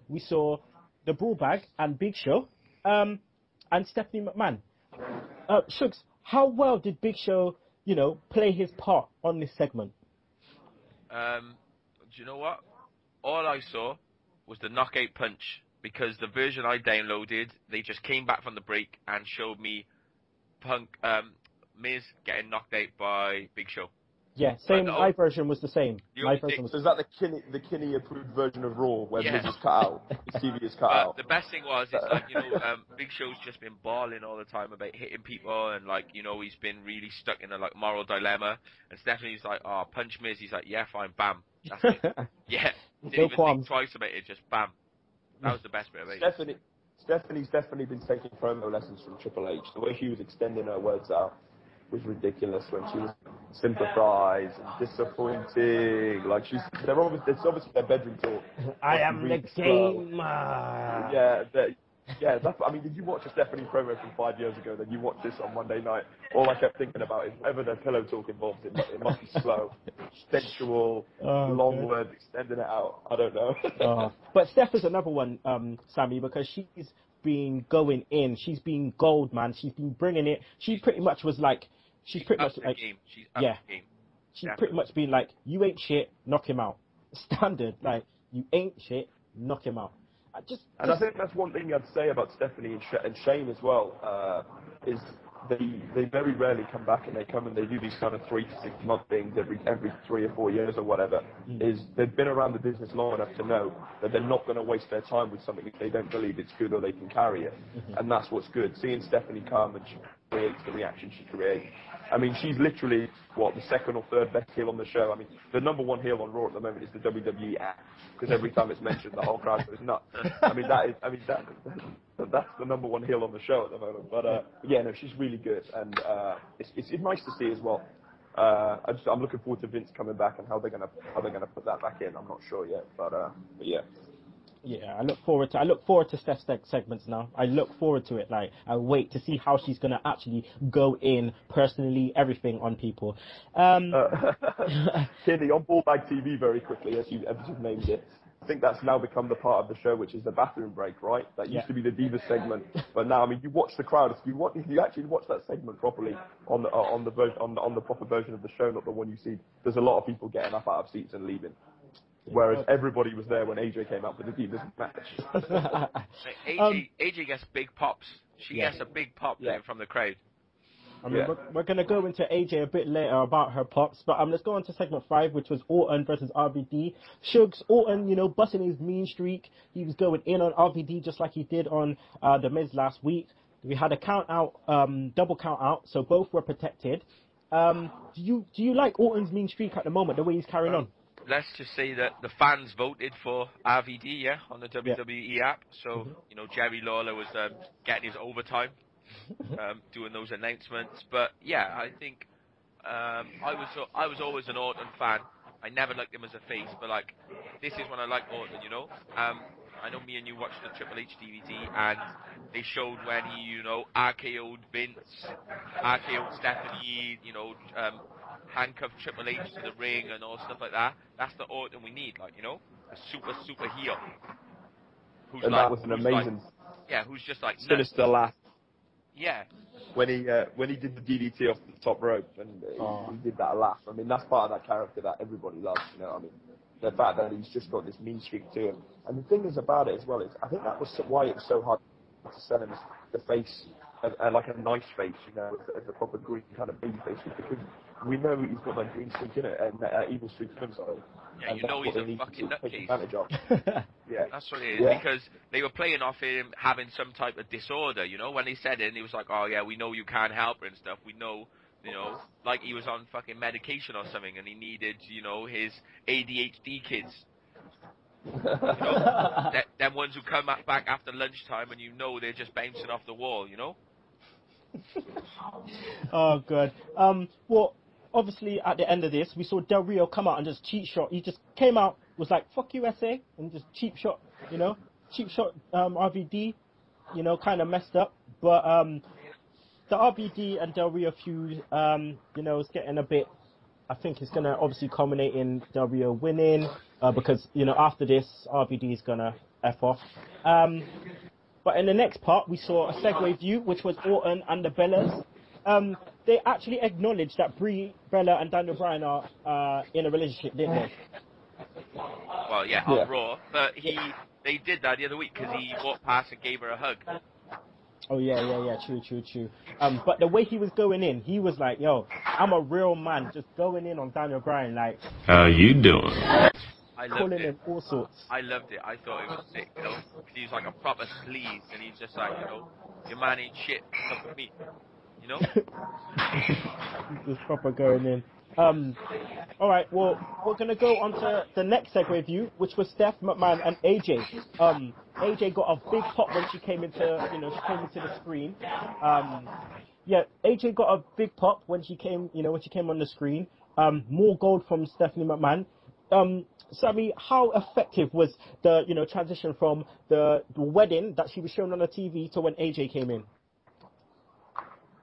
we saw the Ballbag and Big Show, and Stephanie McMahon. Shugs, how well did Big Show, you know, play his part on this segment? Do you know what? All I saw was the knockout punch, because the version I downloaded, they just came back from the break and showed me Miz getting knocked out by Big Show. Yeah, same. My version was the same. My version was. So is that the Kinney approved version of Raw where Miz is cut out, his TV is cut out? The best thing was, it's like, you know, Big Show's just been bawling all the time about hitting people, and like, you know, he's been really stuck in a like moral dilemma. And Stephanie's like, oh, punch Miz. He's like, yeah, fine, bam. That's it. Yeah, didn't even think twice about it, just bam. That was the best bit of it. Stephanie's definitely been taking promo lessons from Triple H. The way she was extending her words out was ridiculous when she was sympathise and disappointing. Like it's obviously their bedroom talk. I am the gamer. Yeah. I mean, did you watch a Stephanie promo from 5 years ago? Then you watch this on Monday night. All I kept thinking about is whenever their pillow talk involves it must be slow, sensual, long words, extending it out. I don't know. But Steph is another one, Sammy, because she's been going in. She's been gold, man. She's been bringing it. She pretty much was like. She's pretty much like. She's up the game. She's pretty much been like, you ain't shit, knock him out. Standard, like, you ain't shit, knock him out. I think that's one thing I'd say about Stephanie and Shane as well, is they very rarely come back, and they come and they do these kind of 3 to 6 month things every 3 or 4 years or whatever. Is they've been around the business long enough to know that they're not going to waste their time with something if they don't believe it's good or they can carry it, and that's what's good. Seeing Stephanie come and she creates the reaction she creates. I mean, she's literally the second or third best heel on the show. I mean, the number one heel on Raw at the moment is the WWE app, because every time it's mentioned, the whole crowd goes nuts. I mean, that's the number one heel on the show at the moment. But yeah, no, she's really good, and it's nice to see as well. I'm looking forward to Vince coming back and how they're gonna put that back in. I'm not sure yet, but yeah. Yeah, I look forward to Steph's segments now. I look forward to it. Like, I wait to see how she's gonna actually go in personally, everything on people. Kenny, on Ballbag TV, very quickly, as you've named it, I think that's now become the part of the show which is the bathroom break, right? That used to be the Divas segment, but now, I mean, you watch the crowd. If you actually watch that segment properly on the proper version of the show, not the one you see, there's a lot of people getting up out of seats and leaving. Whereas everybody was there when AJ came out for the Divas match. AJ gets big pops. She gets a big pop from the crowd. I mean, we're going to go into AJ a bit later about her pops, but let's go on to segment 5, which was Orton versus RVD. Shugs, Orton, busting his mean streak. He was going in on RVD just like he did on the Miz last week. We had a count out, double count out, so both were protected. Do you like Orton's mean streak at the moment, the way he's carrying on? Let's just say that the fans voted for RVD, on the WWE app. So, Jerry Lawler was getting his overtime, doing those announcements. But yeah, I think I was always an Orton fan. I never liked him as a face, but like, this is when I like Orton, I know me and you watched the Triple H DVD, and they showed when he, RKO'd Vince, RKO'd Stephanie, handcuffed Triple H to the ring and all stuff like that. That's the Orton we need, a super heel. And that was an amazing. Who's just like sinister laugh. Yeah. When he did the DDT off the top rope and he did that laugh. I mean, that's part of that character that everybody loves. I mean, the fact that he's just got this mean streak to him. And the thing is about it as well is, I think that was why it was so hard to sell him as the face, like a nice face, as a proper green kind of baby face, because we know he's got that green streak in it and that evil streak in him. Yeah, he's a fucking nutcase. Yeah, that's what it is, because they were playing off him having some type of disorder. When they said it, and he was like, "Oh yeah, we know you can't help her and stuff. We know." Like he was on fucking medication or something, and he needed, his ADHD kids. Them ones who come back after lunchtime, and they're just bouncing off the wall. Oh god. Well, obviously at the end of this, we saw Del Rio come out and just cheap shot. He just came out, was like, "Fuck USA," and just cheap shot. RVD. Kind of messed up, but the RVD and Del Rio feud, is getting a bit. I think it's gonna obviously culminate in Del Rio winning, because after this RVD is gonna F off. But in the next part, we saw a segue view, which was Orton and the Bellas. They actually acknowledged that Brie Bella and Daniel Bryan are in a relationship, didn't they? Well, on Raw, but they did that the other week because he walked past and gave her a hug. Oh yeah, true. But the way he was going in, he was like, "Yo, I'm a real man," just going in on Daniel Bryan, like, "How you doing?" Calling him all sorts. I loved it. I thought it was sick, because he was like a proper sleaze, and he's just like, your man ain't shit, look at me, He's just proper going in. Alright, well, we're going to go on to the next segue view, which was Steph McMahon and AJ. AJ got a big pop when she came into, the screen. AJ got a big pop when she came on the screen. More gold from Stephanie McMahon. Sami, how effective was the, transition from the wedding that she was shown on the TV to when AJ came in?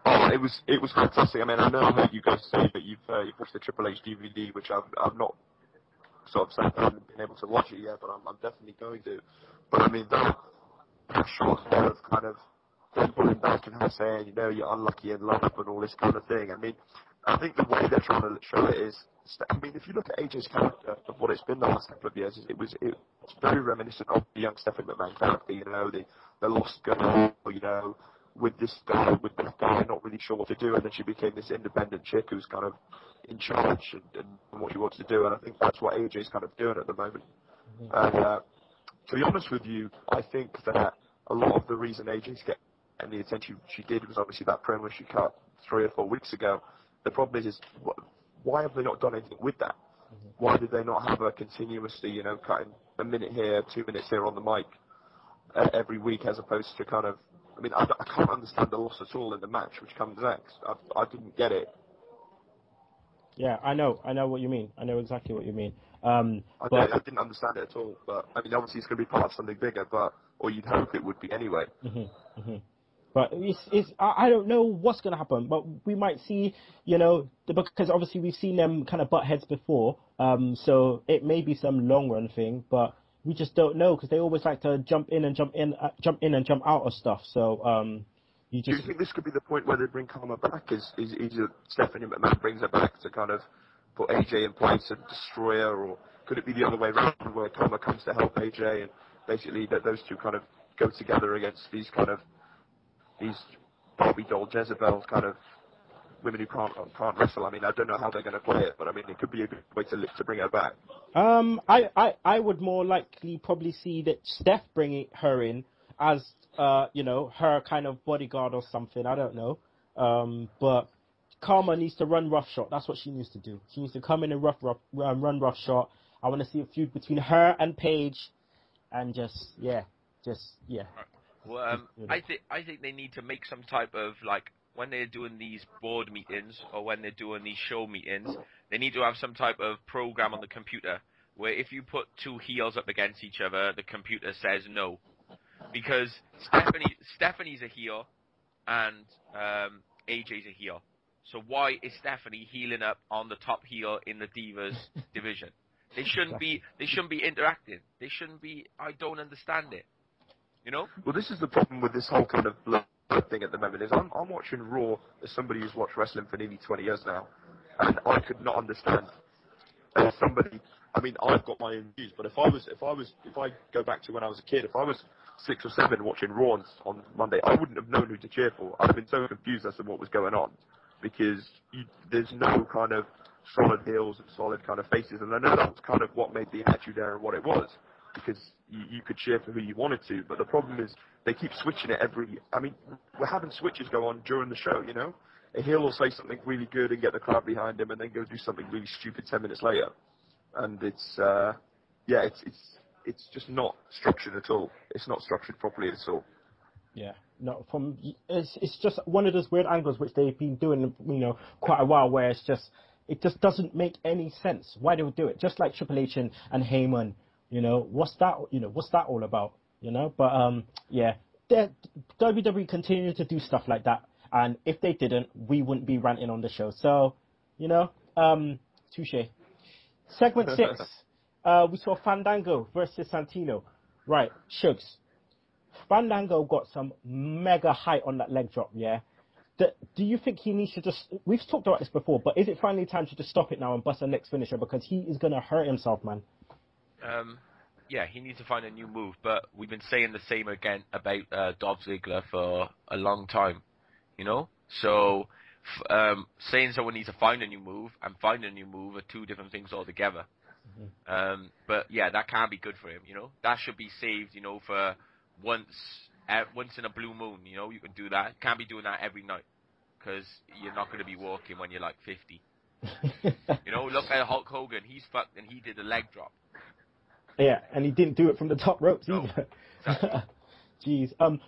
Oh, it was fantastic. I mean, I know I heard you guys say that you've watched the Triple H DVD, which I've not sort of sat down and been able to watch it yet, but I'm definitely going to. But I mean, that short of kind of them pulling back and her saying, you're unlucky in love and all this kind of thing. I mean, I think the way they're trying to show it is, I mean, if you look at AJ's character of what it's been the last couple of years, it's very reminiscent of the young Stephanie McMahon character, the lost girl, with this guy, with that guy, not really sure what to do, and then she became this independent chick who's kind of in charge and what she wants to do, and I think that's what AJ's kind of doing at the moment. And to be honest with you, I think that a lot of the reason AJ's getting the attention she did was obviously that promo she cut 3 or 4 weeks ago. The problem is why have they not done anything with that? Why did they not have her continuously, you know, cutting a minute here, 2 minutes here on the mic every week, as opposed to kind of, I mean, I can't understand the loss at all in the match, which comes next. I didn't get it. Yeah, I know what you mean. I know exactly what you mean. I didn't understand it at all, but I mean, obviously it's going to be part of something bigger, or you'd hope it would be anyway. But I don't know what's going to happen, but we might see, you know, because obviously we've seen them kind of butt heads before, so it may be some long run thing, but we just don't know because they always like to jump in and jump out of stuff. So Do you think this could be the point where they bring Khama back? Is Stephanie McMahon brings her back to kind of put AJ in place and destroy her, or could it be the other way around where Khama comes to help AJ and basically that those two kind of go together against these Barbie doll Jezebel kind of women who can't wrestle? I mean, I don't know how they're going to play it, but I mean, it could be a good way to bring her back. I would more likely probably see that Steph bringing her in as you know, her kind of bodyguard or something. I don't know. But Khama needs to run roughshod. That's what she needs to do. She needs to come in and run roughshod. I want to see a feud between her and Paige, and just yeah. Well, I think they need to make some type of, like, when they're doing these board meetings or when they're doing these show meetings, they need to have some type of program on the computer where if you put two heels up against each other, the computer says no. Because Stephanie's a heel and AJ's a heel. So why is Stephanie healing up on the top heel in the Divas division? They shouldn't be interacting. They shouldn't be. I don't understand it. You know? Well, this is the problem with this whole kind of thing at the moment. Is I'm watching Raw as somebody who's watched wrestling for nearly 20 years now, and I could not understand as somebody. I mean, I've got my own views, but if I go back to when I was a kid, if I was 6 or 7 watching Raw on Monday, I wouldn't have known who to cheer for. I'd have been so confused as to what was going on, because there's no kind of solid heels and solid kind of faces, and I know that was kind of what made the Attitude Era what it was, because you could cheer for who you wanted to, but the problem is they keep switching it I mean, we're having switches go on during the show, you know? A heel will say something really good and get the crowd behind him, and then go do something really stupid 10 minutes later. And it's just not structured at all. It's not structured properly at all. Yeah, no. It's just one of those weird angles which they've been doing, you know, quite a while, where it just doesn't make any sense. Why they would do it? Just like Triple H and Heyman, you know, what's that all about? You know, but yeah, WWE continue to do stuff like that, and if they didn't, we wouldn't be ranting on the show. So, you know, touche. Segment 6, we saw Fandango versus Santino. Right, Shugs. Fandango got some mega height on that leg drop, yeah? Do you think he needs to just... We've talked about this before, but is it finally time to just stop it now and bust the next finisher? Because he is going to hurt himself, man. Yeah, he needs to find a new move, but we've been saying the same again about Dolph Ziggler for a long time, you know? So... saying someone needs to find a new move and find a new move are two different things altogether. But yeah, that can't be good for him, you know. That should be saved, you know, for once in a blue moon, you know. You can do that. Can't be doing that every night, because you're not going to be walking when you're like 50. You know, look at Hulk Hogan. He's fucked and he did a leg drop. Yeah, and he didn't do it from the top ropes either. Exactly. Jeez.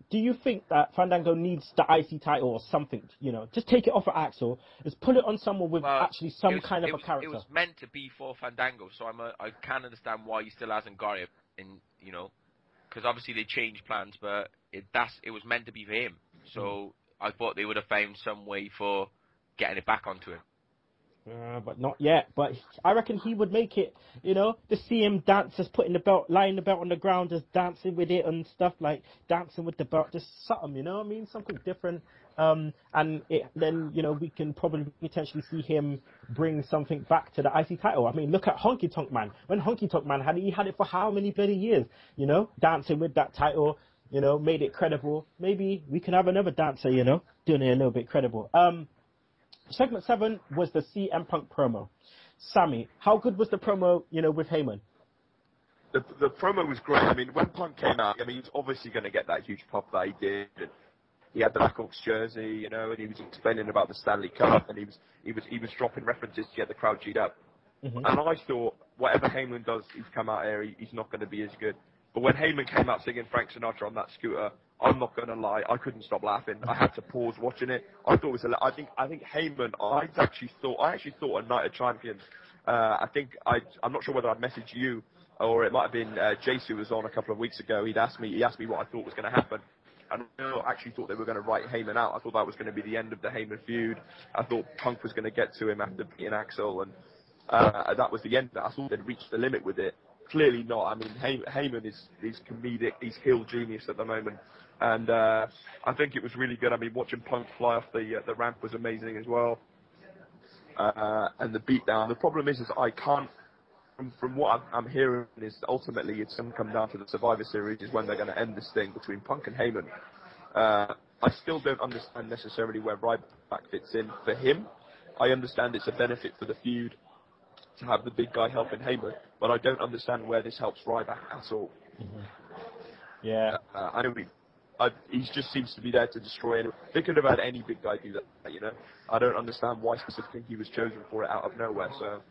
Do you think that Fandango needs the IC title or something, you know? Just take it off of Axel. Just put it on someone with actually some kind of a character. It was meant to be for Fandango, so I can't understand why he still hasn't got it, you know, because obviously they changed plans, but it was meant to be for him. So I thought they would have found some way for getting it back onto him. But not yet. But I reckon he would make it, you know, to see him dance, just putting the belt, lying the belt on the ground, just dancing with it and stuff, like dancing with the belt, just something, you know what I mean? Something different. And then, you know, we can probably potentially see him bring something back to the IC title. I mean, look at Honky Tonk Man. When Honky Tonk Man he had it for how many bloody years, you know, dancing with that title. you know, made it credible. Maybe we can have another dancer, you know, doing it a little bit credible. Segment 7 was the CM Punk promo. Sammy, how good was the promo, you know, with Heyman? The promo was great. I mean, when Punk came out, I mean, he's obviously going to get that huge pop that he did. And he had the Blackhawks jersey, you know, and he was explaining about the Stanley Cup, and he was dropping references to get the crowd G'd up. And I thought, whatever Heyman does, he's come out here, he's not going to be as good. But when Heyman came out singing Frank Sinatra on that scooter, I'm not going to lie, I couldn't stop laughing. I had to pause watching it. I thought it was I think Heyman, I actually thought a Night of Champions. I'm not sure whether I'd messaged you or it might have been Jace who was on a couple of weeks ago. He asked me what I thought was going to happen. And I actually thought they were going to write Heyman out. I thought that was going to be the end of the Heyman feud. I thought Punk was going to get to him after beating Axel, and that was the end of it. I thought they'd reached the limit with it. Clearly not. I mean, Heyman is comedic. He's heel genius at the moment. And I think it was really good. I mean, watching Punk fly off the ramp was amazing as well. And the beatdown. The problem is I can't, from what I'm hearing, is ultimately it's going to come down to the Survivor Series is when they're going to end this thing between Punk and Heyman. I still don't understand necessarily where Ryback fits in for him. I understand it's a benefit for the feud to have the big guy helping Heyman, but I don't understand where this helps Ryback at all. Yeah. I know he just seems to be there to destroy it. They could have had any big guy do that, you know. I don't understand why specifically he was chosen for it out of nowhere. So.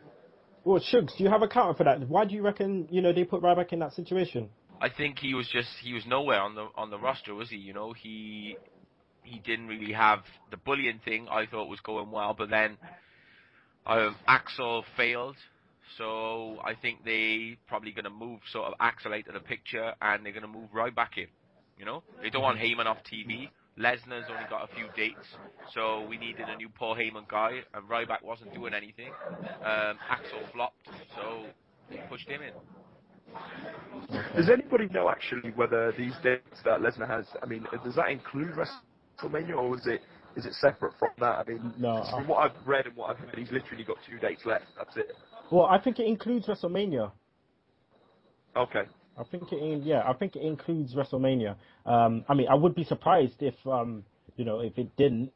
Well, Shugs, do you have a counter for that? Why do you reckon, you know, they put Ryback in that situation? I think he was nowhere on the roster, was he? You know, he didn't really have the bullying thing. I thought was going well, but then Axel failed, so I think they probably going to move sort of Axel out of the picture, and they're going to move Ryback in. You know, they don't want Heyman off TV. Lesnar's only got a few dates, so we needed a new Paul Heyman guy, and Ryback wasn't doing anything. Axel flopped, so they pushed him in. Does anybody know actually whether these dates that Lesnar has, I mean, does that include WrestleMania, or is it separate from that? I mean, no, from what I've read and what I've heard, he's literally got 2 dates left. That's it. Well, I think it includes WrestleMania. Okay. I think it includes WrestleMania. I mean, I would be surprised if you know, if it didn't.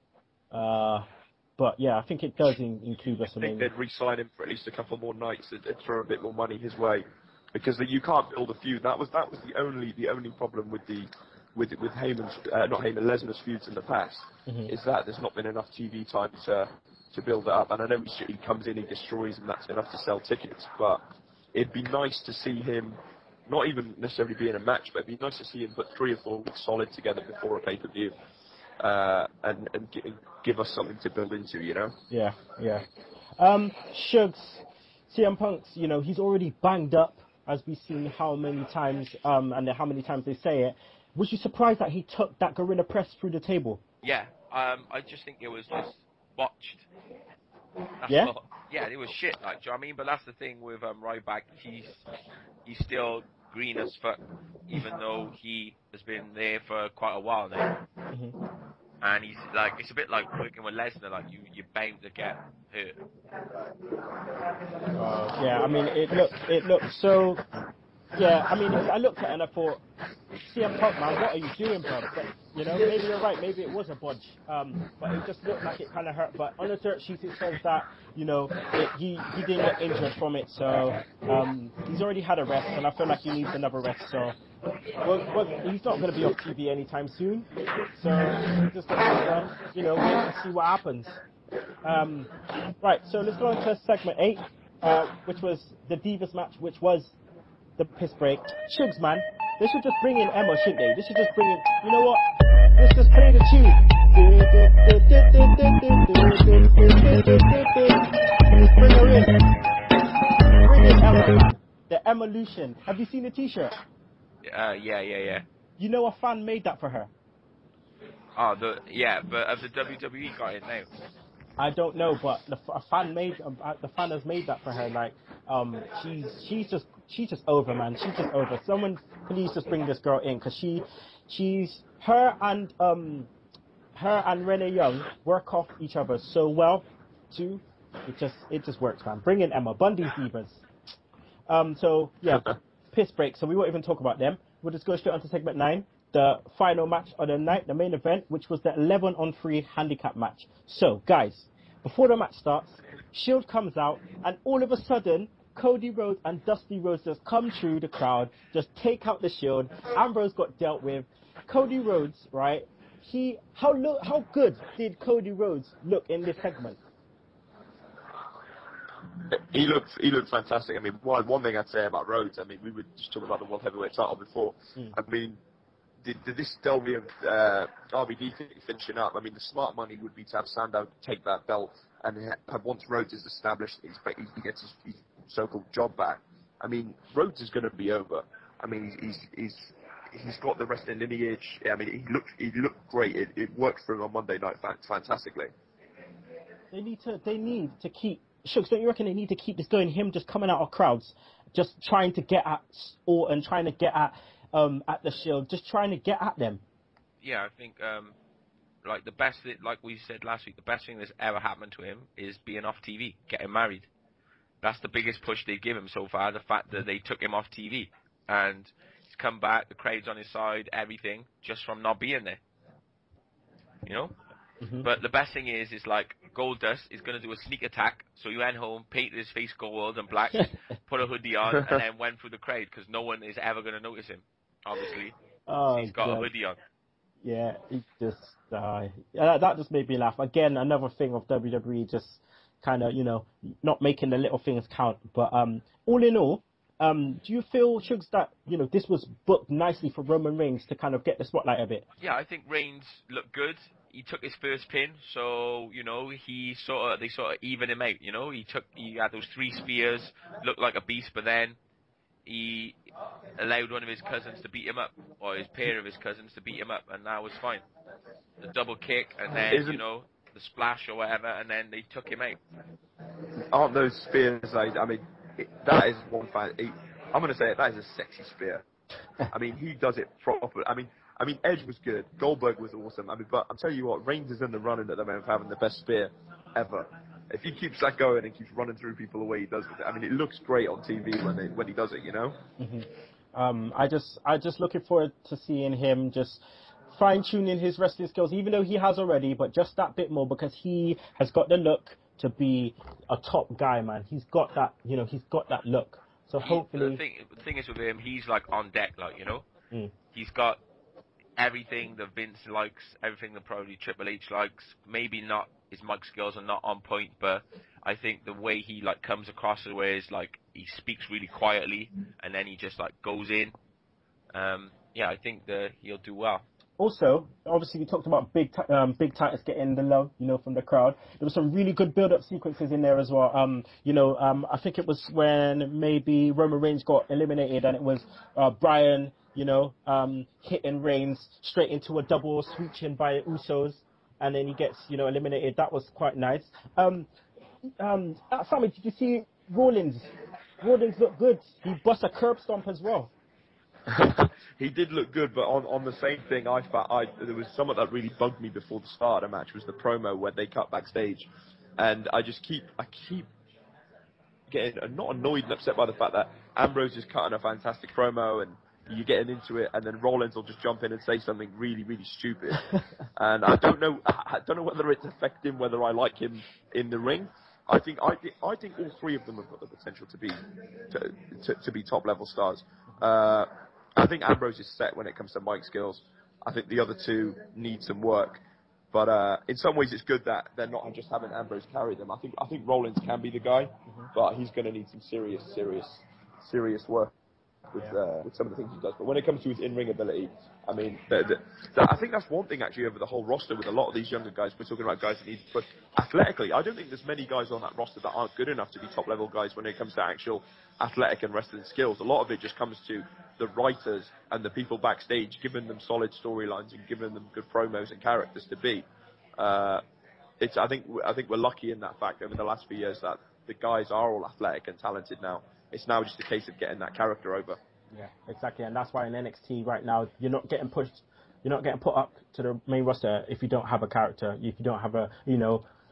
But yeah, I think it does include WrestleMania. I think they'd re-sign him for at least a couple more nights and throw a bit more money his way, because you can't build a feud. That was the only problem with Heyman's not Heyman, Lesnar's feuds in the past, is that there's not been enough TV time to build it up. And I know he comes in, he destroys, and that's enough to sell tickets. But it'd be nice to see him. Not even necessarily be in a match, but it'd be nice to see him put 3 or 4 weeks solid together before a pay-per-view, and give us something to build into, you know? Yeah. Shugs, CM Punk's, you know, he's already banged up, as we've seen how many times, and how many times they say it. Was you surprised that he took that gorilla press through the table? Yeah, I just think it was just botched. Yeah? Yeah, it was shit, like, do you know what I mean? But that's the thing with Ryback, he's still green as fuck, even though he has been there for quite a while now. And he's like, it's a bit like working with Lesnar, like you're bound to get hurt. Yeah, I mean, it looked so. Yeah, I mean, I looked at it and I thought, CM Punk, man, what are you doing, bro? But, you know, maybe you're right, maybe it was a budge. But it just looked like it kind of hurt. But on the dirt sheet it says that, you know, he didn't get injured from it, so he's already had a rest, and I feel like he needs another rest. So, well, he's not going to be off TV anytime soon. So we just have to, you know, wait and see what happens. Right, so let's go on to segment 8, which was the Divas match, which was the piss break. Shugs, man, they should just bring in Emma, shouldn't they? They should just bring in, you know what? Let's just play the tune. Bring her in. Bring in Emma, man. The Evolution. Have you seen the t-shirt? Yeah. You know a fan made that for her. Oh, but have the WWE got it now? I don't know, but the fan has made that for her. Like, she's just over, man. She's just over. Someone please just bring this girl in, because she's her and Renee Young work off each other so well too. It just works, man. Bring in Emma. Bundy's Divas. So yeah, piss break. So we won't even talk about them. We'll just go straight on to segment 9. the final match of the night, the main event, which was the 11-on-3 handicap match. So, guys, before the match starts, Shield comes out, and all of a sudden, Cody Rhodes and Dusty Rhodes just come through the crowd, just take out the Shield. Ambrose got dealt with. Cody Rhodes, right? How good did Cody Rhodes look in this segment? He looked fantastic. I mean, one thing I'd say about Rhodes, I mean, we were just talking about the World Heavyweight title before. I mean, did this RVD thing finishing up? I mean, the smart money would be to have Sandow take that belt, and once Rhodes is established, he gets his so-called job back. I mean, Rhodes is going to be over. I mean, he's got the wrestling lineage. I mean, he looked great. It worked for him on Monday night fantastically. They need to keep. Shucks, don't you reckon they need to keep this going? Him just coming out of crowds, just trying to get at Orton, trying to get at the Shield, just trying to get at them. Yeah, I think like the best, like we said last week, the best thing that's ever happened to him is being off TV, getting married. That's the biggest push they've given him so far. The fact that they took him off TV and he's come back, the crowd's on his side, everything, just from not being there. You know. But the best thing is like Goldust is going to do a sneak attack. So he went home, painted his face gold and black, put a hoodie on, and then went through the crowd because no one is ever going to notice him. Obviously, he's got a hoodie on. Yeah, he just that just made me laugh. Again, another thing of WWE just kind of not making the little things count. But all in all, do you feel, Shugs, that this was booked nicely for Roman Reigns to kind of get the spotlight a bit? Yeah, I think Reigns looked good. He took his first pin, so they sort of evened him out. He had those 3 spears, looked like a beast, but then he allowed one of his cousins to beat him up, or his pair of his cousins to beat him up, and that was fine. The double kick, and then the splash or whatever, and then they took him out. Aren't those spears that is one fan. I'm going to say it. That is a sexy spear. I mean, he does it proper. I mean, Edge was good. Goldberg was awesome. I mean, but I'm telling you what, Reigns is in the running at the moment of having the best spear ever. If he keeps that going and keeps running through people the way he does with it, I mean, it looks great on TV when he does it. I just looking forward to seeing him just fine-tuning his wrestling skills, even though he has already, but just that bit more, because he has got the look to be a top guy, man. He's got that, he's got that look. So hopefully, the thing is with him, he's like on deck, he's got everything that Vince likes, everything that probably Triple H likes. Maybe not, his mic skills are not on point, but I think the way he comes across, the way is he speaks really quietly, and then he just goes in. I think that he'll do well. Also, obviously, we talked about Big Titus getting the love, from the crowd. There was some really good build-up sequences in there as well. I think it was when maybe Roman Reigns got eliminated, and it was Bryan, hitting Reigns straight into a double switching by Usos, and then he gets, eliminated. That was quite nice. Sammy, did you see Rollins? Rollins looked good. He bust a curb stomp as well. He did look good, but on the same thing, there was something that really bugged me before the start of the match was the promo where they cut backstage, and I keep getting not annoyed and upset by the fact that Ambrose is cutting a fantastic promo and you're getting into it, and then Rollins will just jump in and say something really, really stupid, and I don't know whether it's affecting whether I like him in the ring. I think all 3 of them have got the potential to be top level stars. I think Ambrose is set when it comes to mic skills. I think the other 2 need some work. But in some ways, it's good that they're not just having Ambrose carry them. I think Rollins can be the guy, but he's going to need some serious work with some of the things he does. But when it comes to his in-ring ability, I mean, I think that's one thing actually over the whole roster with a lot of these younger guys. We're talking about guys that need to push athletically. I don't think there's many guys on that roster that aren't good enough to be top-level guys when it comes to actual athletic and wrestling skills. A lot of it just comes to the writers and the people backstage giving them solid storylines and giving them good promos and characters to be. I think we're lucky in that fact over the last few years that the guys are all athletic and talented now. It's now just a case of getting that character over. Yeah, exactly, and that's why in NXT right now you're not getting pushed, you're not getting put up to the main roster if you don't have a character, if you don't have a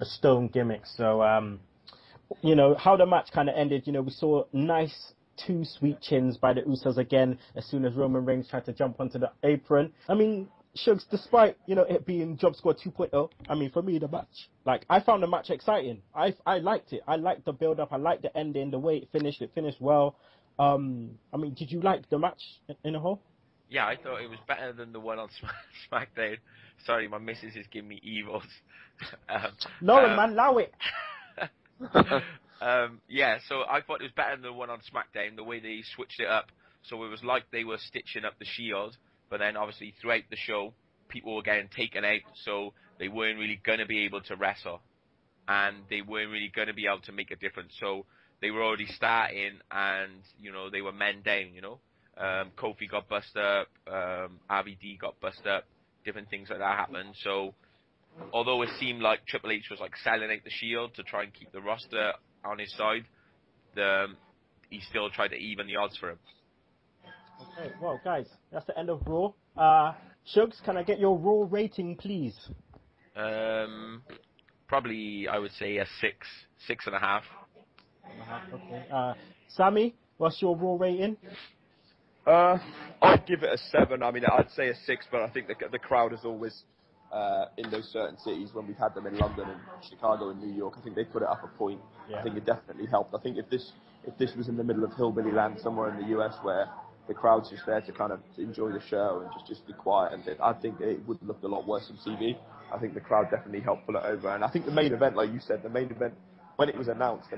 stone gimmick. So how the match kind of ended, we saw nice 2 sweet chins by the Usos again as soon as Roman Reigns tried to jump onto the apron. I mean, Shugs, despite, you know, it being Job Squad 2.0, I mean, for me, the match, like, I found the match exciting. I liked it. I liked the build-up. I liked the ending, the way it finished. It finished well. I mean, did you like the match in a whole? Yeah, I thought it was better than the one on SmackDown. Sorry, my missus is giving me evils. Man, allow it. Yeah, so I thought it was better than the one on SmackDown, the way they switched it up. So it was like they were stitching up the Shield, but then obviously throughout the show, people were getting taken out, so they weren't really going to be able to wrestle. And they weren't really going to be able to make a difference. So they were already starting, and, you know, they were men down, you know. Kofi got bust up, RVD got bust up, different things like that happened. So although it seemed like Triple H was like selling out the Shield to try and keep the roster on his side, he still tried to even the odds for him. Okay, well, guys, that's the end of Raw. Shugs, can I get your Raw rating, please? Probably, I would say a 6.5. Okay. Sammy, what's your Raw rating? I'd give it a 7. I mean, I'd say a 6, but I think the crowd is always in those certain cities. When we've had them in London and Chicago and New York, I think they put it up a point. Yeah. I think it definitely helped. I think if this was in the middle of hillbilly land somewhere in the US where the crowd's just there to kind of enjoy the show and just be quiet, and I think it would look a lot worse on TV. I think the crowd definitely helped pull it over, and I think the main event, like you said, when it was announced,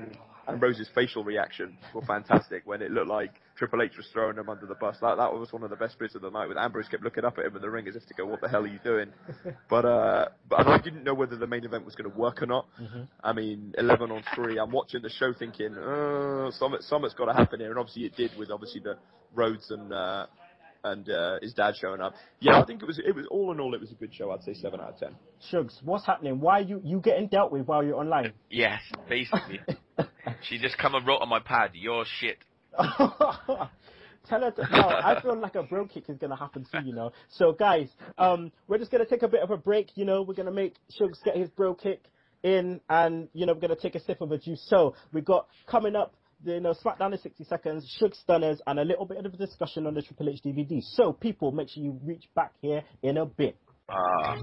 and Rose's facial reaction were fantastic when it looked like Triple H was throwing him under the bus. That was one of the best bits of the night, with Ambrose kept looking up at him in the ring as if to go, what the hell are you doing? But I didn't know whether the main event was going to work or not. Mm-hmm. I mean, 11-on-3, I'm watching the show thinking, something's got to happen here, and obviously it did, with obviously the Rhodes and his dad showing up. Yeah, I think it was all in all, it was a good show. I'd say 7 out of 10. Shugs, what's happening? Why are you getting dealt with while you're online? Yes, basically. She just come and wrote on my pad, "Your shit." Tell her to, no, I feel like a bro kick is going to happen soon, you know. So, guys, we're just going to take a bit of a break, you know. We're going to make Shugs get his bro kick in, and, you know, we're going to take a sip of a juice. So, we've got coming up, you know, Smackdown in 60 seconds, Sugs Stunners, and a little bit of a discussion on the Triple H DVD. So, people, make sure you reach back here in a bit.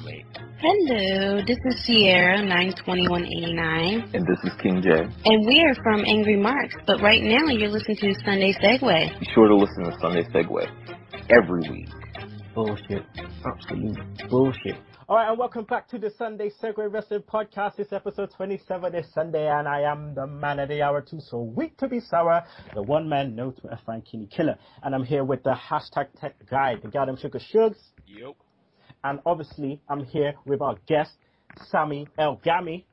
Mate. Hello, this is Sierra 92189. And this is King J. And we are from Angry Marks, but right now you're listening to Sunday Segue. Be sure to listen to Sunday Segue every week. Bullshit. Absolute bullshit. Alright, and welcome back to the Sunday Segue Wrestling Podcast. This episode 27 is Sunday, and I am the man of the hour, too sweet to be sour, the one man, no Twitter fan, Kinny Killa. And I'm here with the hashtag tech guy, the goddamn sugar Shugs. Yep. And obviously, I'm here with our guest, Sami Elgahmi.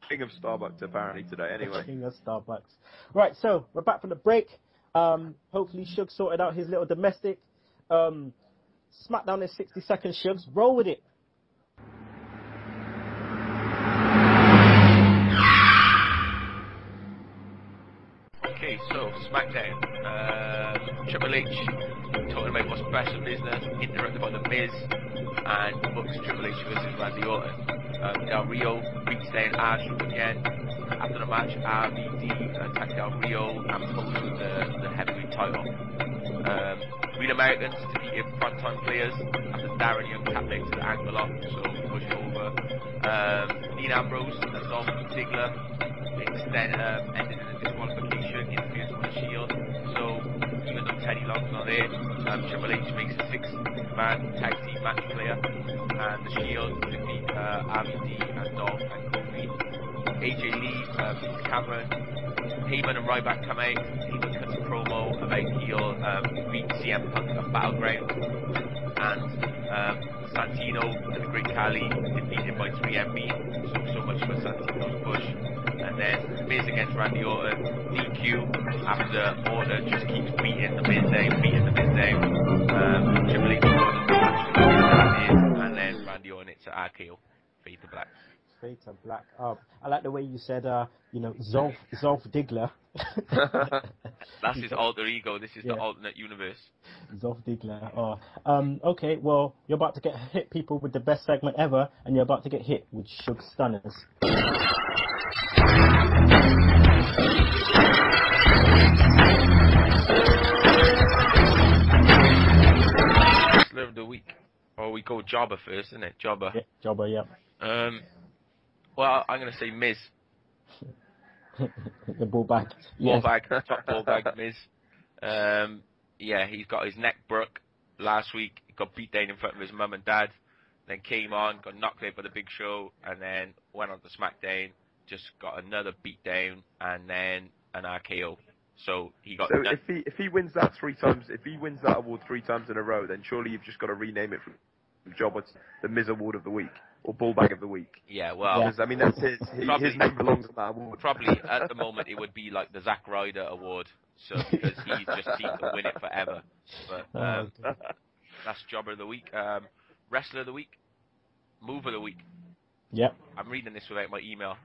King of Starbucks, apparently, today, anyway. King of Starbucks. Right, so, we're back from the break. Hopefully, Shugs sorted out his little domestic. Smackdown in 60 seconds, Shugs. Roll with it. Okay, so Smackdown. Triple H talking about what's best in business, interrupted by the Miz, and books Triple H versus Randy Orton. Del Rio beats down Archer again. After the match, RVD attacked Del Rio and posted the heavyweight title. Real Americans defeated front-time players after Darren Young tapped out to the ankle lock, so push over. Dean Ambrose and Dolph Ziggler ended in a disqualification, interference with the Shield. So even though Teddy Long's not there, Triple H makes a 6-man tag team match player, and the Shield defeat RVD and Dolph and Kofi. AJ Lee beats Cameron. Heyman and Ryback come out. Heyman cuts a promo about he'll beat CM Punk at Battleground, and Santino and the Great Khali defeated by 3MB. So much for Santino's push. And then Miz against Randy Orton, DQ after Orton just keeps beating the Miz down. Triple H and then Randy Orton hits an RKO. Fade to black. Fade to black. I like the way you said, you know, Zolf Diggler. That's his alter ego. This is the alternate universe. Zolf Diggler. Okay, well, you're about to get hit, people, with the best segment ever, and you're about to get hit with Sugs Stunners. Jobber first, isn't it? Jobber. Yeah, Jobber, yeah. Well, I'm gonna say Miz. The ball bag. Ball Yes. bag, top ball bag, Miz. Yeah, he's got his neck broke last week. He got beat down in front of his mum and dad. Then came on, got knocked out by the Big Show, and then went on to SmackDown. Just got another beat down, and then an RKO. So he got. So if he wins that 3 times, if he wins that award 3 times in a row, then surely you've just got to rename it from Jobber to the Miz Award of the Week or Ball Bag of the Week. Yeah, well, Because, I mean, that's his name belongs on that award. Probably at the moment it would be like the Zack Ryder Award, so because he just seems to win it forever. But that's Jobber of the Week. Wrestler of the Week, Move of the Week. Yep. I'm reading this without my email.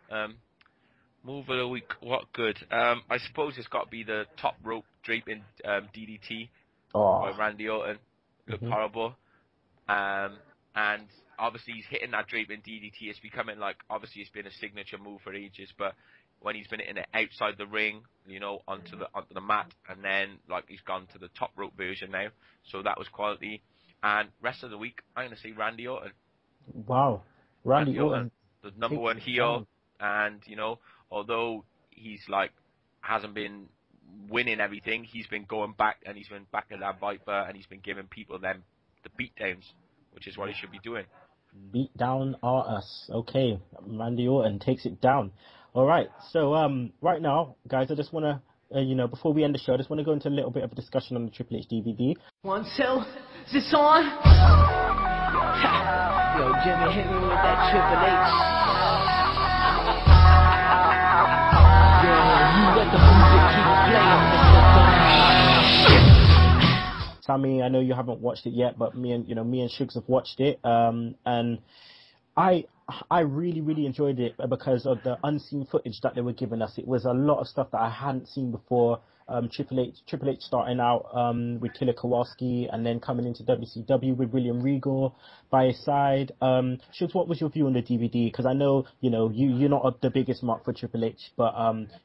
Move of the Week, what good? I suppose it's got to be the top rope draping DDT by Randy Orton. Looked horrible. And obviously he's hitting that draping DDT. It's becoming like, obviously it's been a signature move for ages, but when he's been hitting it outside the ring, you know, onto the mat, and then like he's gone to the top rope version now. So that was quality. And rest of the week, I'm going to say Randy Orton. Wow. Randy Orton. The number one heel. And, you know, although he's like, hasn't been winning everything, he's been going back, and he's been back at that Viper, and he's been giving people the beatdowns, which is what he should be doing. Beat down are us. Okay. Randy Orton takes it down. All right. So, right now, guys, I just want to, you know, before we end the show, I just want to go into a little bit of a discussion on the Triple H DVD. 1, 2, is this on? Yo, Jimmy, hit me with that Triple H. Yeah, you let the music keep playing. Sami, I know you haven't watched it yet, but me and Sugs have watched it, and I really enjoyed it because of the unseen footage that they were giving us. It was a lot of stuff that I hadn't seen before. Triple H starting out with Killer Kowalski, and then coming into WCW with William Regal by his side. Shugs, what was your view on the DVD? Because I know you're not the biggest mark for Triple H, but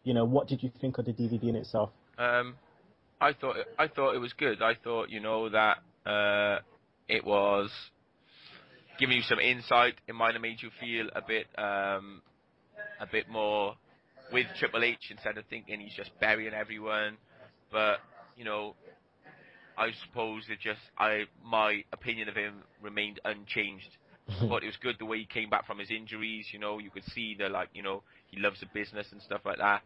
what did you think of the DVD in itself? I thought it was good. I thought that it was giving you some insight. It might have made you feel a bit more with Triple H instead of thinking he's just burying everyone. But I suppose my opinion of him remained unchanged. I thought it was good the way he came back from his injuries. You could see he loves the business and stuff like that.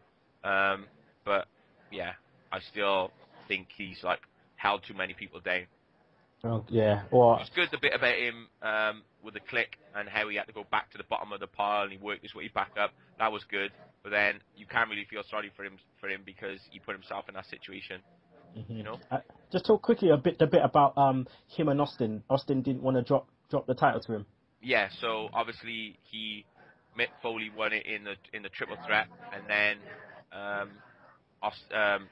But yeah, I still think he's held too many people down. Oh yeah. Well, it's good the bit about him with the click and how he had to go back to the bottom of the pile and he worked his way back up. That was good. But then you can't really feel sorry for him because he put himself in that situation. Just talk quickly a bit about him and Austin. Austin didn't want to drop the title to him. Yeah. So obviously Mick Foley won it in the triple threat, and then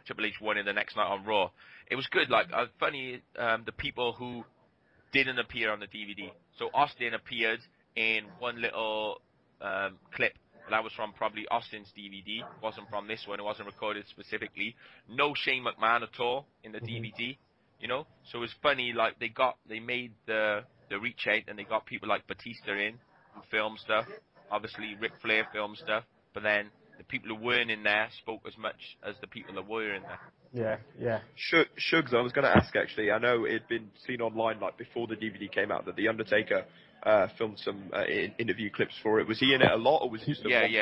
Triple H won it the next night on Raw. It was good. Funny, the people who didn't appear on the DVD. So Austin appeared in one little clip. That was from probably Austin's DVD. It wasn't from this one. It wasn't recorded specifically. No Shane McMahon at all in the DVD. So it was funny. They made the reach out, and they got people like Batista in who filmed stuff. Obviously Ric Flair filmed stuff, but then the people who weren't in there spoke as much as the people that were in there. Yeah. Shugs, I was going to ask actually. I know it'd been seen online before the DVD came out that The Undertaker filmed some interview clips for it. Was he in it a lot, or was he just about it?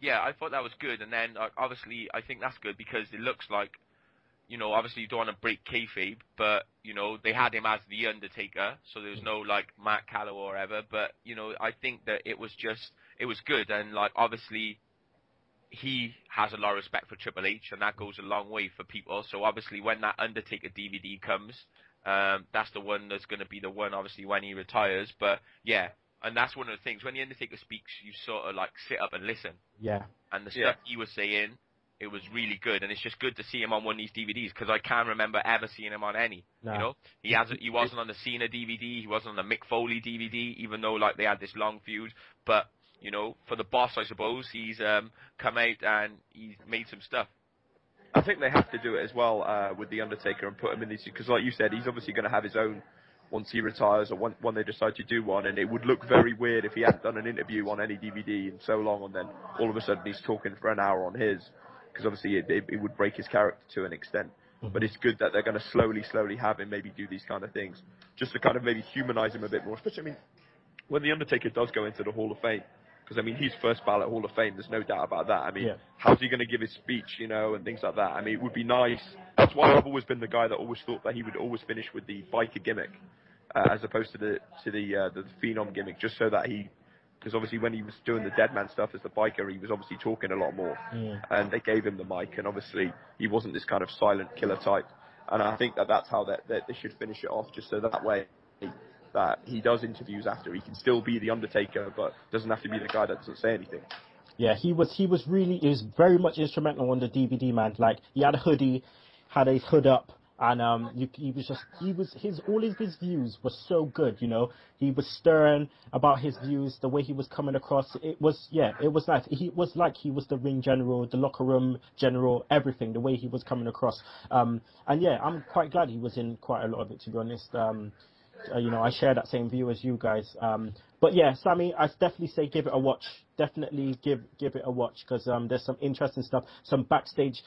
Yeah, I thought that was good. And then obviously I think that's good because it looks like obviously you don't want to break kayfabe, but they had him as The Undertaker, so there was no Matt Callow or whatever. But I think that it was good, and obviously he has a lot of respect for Triple H, and that goes a long way for people. So obviously when that Undertaker DVD comes, that's the one that's going to be the one obviously when he retires. But yeah, and that's one of the things, when the Undertaker speaks, you sort of sit up and listen. Yeah. And the stuff he was saying, it was really good, and it's just good to see him on one of these DVDs because I can't remember ever seeing him on any. No. He wasn't on the Cena DVD, he wasn't on the Mick Foley DVD, even though they had this long feud. But for the boss, I suppose, he's come out and he's made some stuff. I think they have to do it as well with The Undertaker and put him in these, because like you said, he's obviously going to have his own once he retires or when they decide to do one, and it would look very weird if he hadn't done an interview on any DVD in so long, and then all of a sudden he's talking for an hour on his, because obviously it would break his character to an extent. But it's good that they're going to slowly have him maybe do these kind of things, just to kind of maybe humanize him a bit more. Especially, I mean, when The Undertaker does go into the Hall of Fame, because I mean, he's first ballot Hall of Fame, there's no doubt about that. I mean, how's he going to give his speech, you know, and things like that? I mean, it would be nice. That's why I've always been the guy that always thought that he would always finish with the biker gimmick, as opposed to the Phenom gimmick, just so that because obviously when he was doing the Deadman stuff as the biker, he was obviously talking a lot more, and they gave him the mic, and obviously he wasn't this kind of silent killer type, and I think that's how that they should finish it off, just so that way that he does interviews after. He can still be the Undertaker, but doesn't have to be the guy that doesn't say anything. Yeah, he was very much instrumental on the DVD, man. Like, he had a hoodie, had his hood up, and all of his views were so good, you know. He was stern about his views, the way he was coming across. It was nice. He was like he was the ring general, the locker room general, everything, the way he was coming across. And yeah, I'm quite glad he was in quite a lot of it, to be honest. You know, I share that same view as you guys. But yeah, Sami, I definitely say give it a watch. Definitely give it a watch, because there's some interesting stuff, some backstage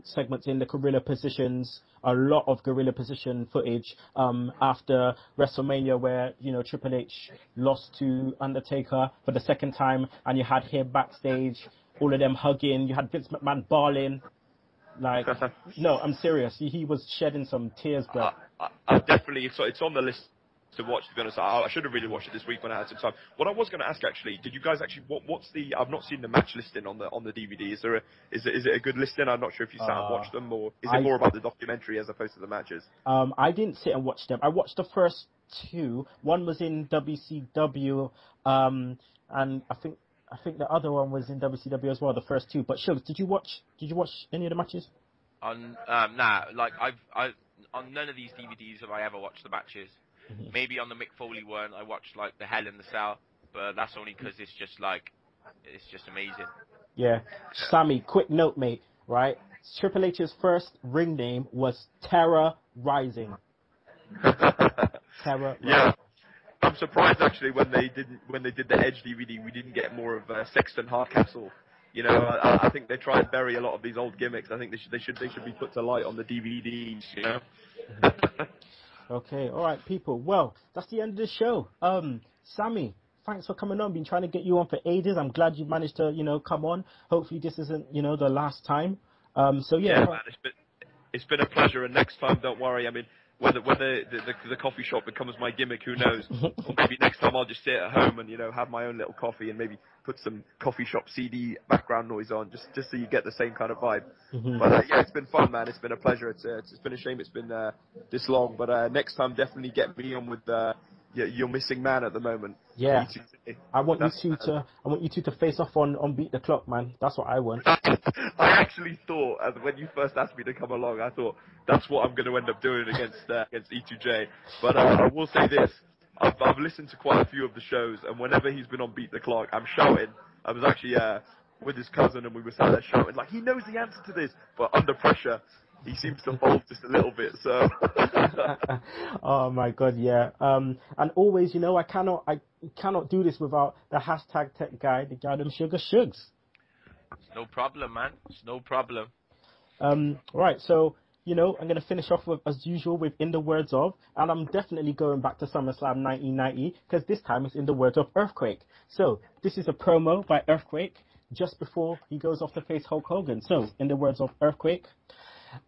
segments in the gorilla positions, a lot of gorilla position footage after WrestleMania, where, you know, Triple H lost to Undertaker for the second time, and you had him backstage, all of them hugging. You had Vince McMahon bawling. Like, no, I'm serious. He was shedding some tears, bro. I definitely, it's on the list to watch, to be honest. I should have really watched it this week when I had some time. What I was going to ask, actually, did you guys actually, what's the, I've not seen the match listing on the DVD. Is it a good listing? I'm not sure if you sat and watched them, or is it more about the documentary as opposed to the matches? I didn't sit and watch them. I watched the first two. One was in WCW, and I think the other one was in WCW as well, the first two. But Shugs, did you watch any of the matches? Nah, like I on none of these DVDs have I ever watched the matches. Maybe on the Mick Foley one, I watched like the Hell in the Cell, but that's only because it's just amazing. Yeah, Sami, quick note, mate. Right, Triple H's first ring name was Terror Rising. Terror. Yeah. I'm surprised actually when they did the Edge DVD, we didn't get more of Sexton Hardcastle. You know, I think they try and bury a lot of these old gimmicks. I think they should be put to light on the DVDs. You know. Okay, all right, people. Well, that's the end of the show. Sami, thanks for coming on. Been trying to get you on for ages. I'm glad you managed to, you know, come on. Hopefully this isn't, you know, the last time. So yeah. Yeah, man, it's been a pleasure. And next time, don't worry. I mean, whether the coffee shop becomes my gimmick, who knows? Or maybe next time I'll just sit at home and, you know, have my own little coffee and maybe put some coffee shop CD background noise on, just so you get the same kind of vibe. But yeah, it's been fun, man. It's been a pleasure. It's been a shame it's been this long, but next time definitely get me on with your missing man at the moment. Yeah, I want you two to face off on Beat the Clock, man. That's what I want. I actually thought, when you first asked me to come along, I thought that's what I'm going to end up doing against E2J. But I will say this: I've listened to quite a few of the shows, and whenever he's been on Beat the Clock, I'm shouting. I was actually with his cousin, and we were sat there shouting like he knows the answer to this, but under pressure, he seems to fold just a little bit. So. Oh my God, yeah. And always, you know, I cannot do this without the hashtag tech guy, the goddamn Sugar Shugs. It's no problem, man. It's no problem. Right, so, you know, I'm going to finish off with, as usual, with In the Words Of, and I'm definitely going back to SummerSlam 1990, because this time it's in the words of Earthquake. So, this is a promo by Earthquake, just before he goes off to face Hulk Hogan. So, in the words of Earthquake,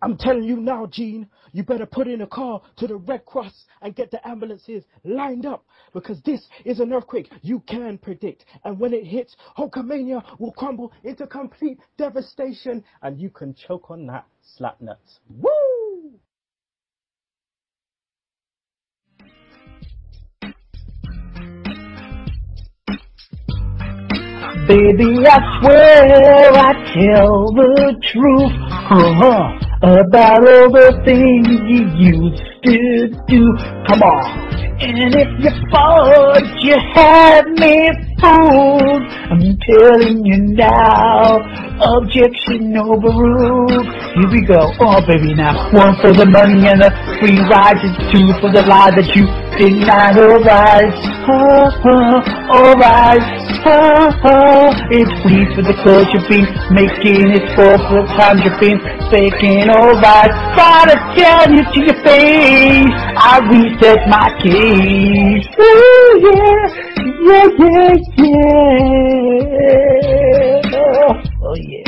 I'm telling you now, Gene, you better put in a call to the Red Cross and get the ambulances lined up, because this is an earthquake you can predict. And when it hits, Hulkamania will crumble into complete devastation, and you can choke on that slap nuts. Woo! Baby, I swear I tell the truth, about all the things you used to do. Come on. And if you thought you had me fooled, I'm telling you now, objection overruled. Here we go. Oh, baby, now. One for the money and the free rides, and two for the lie that you Denied, alright, alright, it's please for the cause you've been making it for the times you've been faking, alright, gotta tell you to your face, I reset my case, ooh yeah, yeah, yeah, yeah, oh yeah.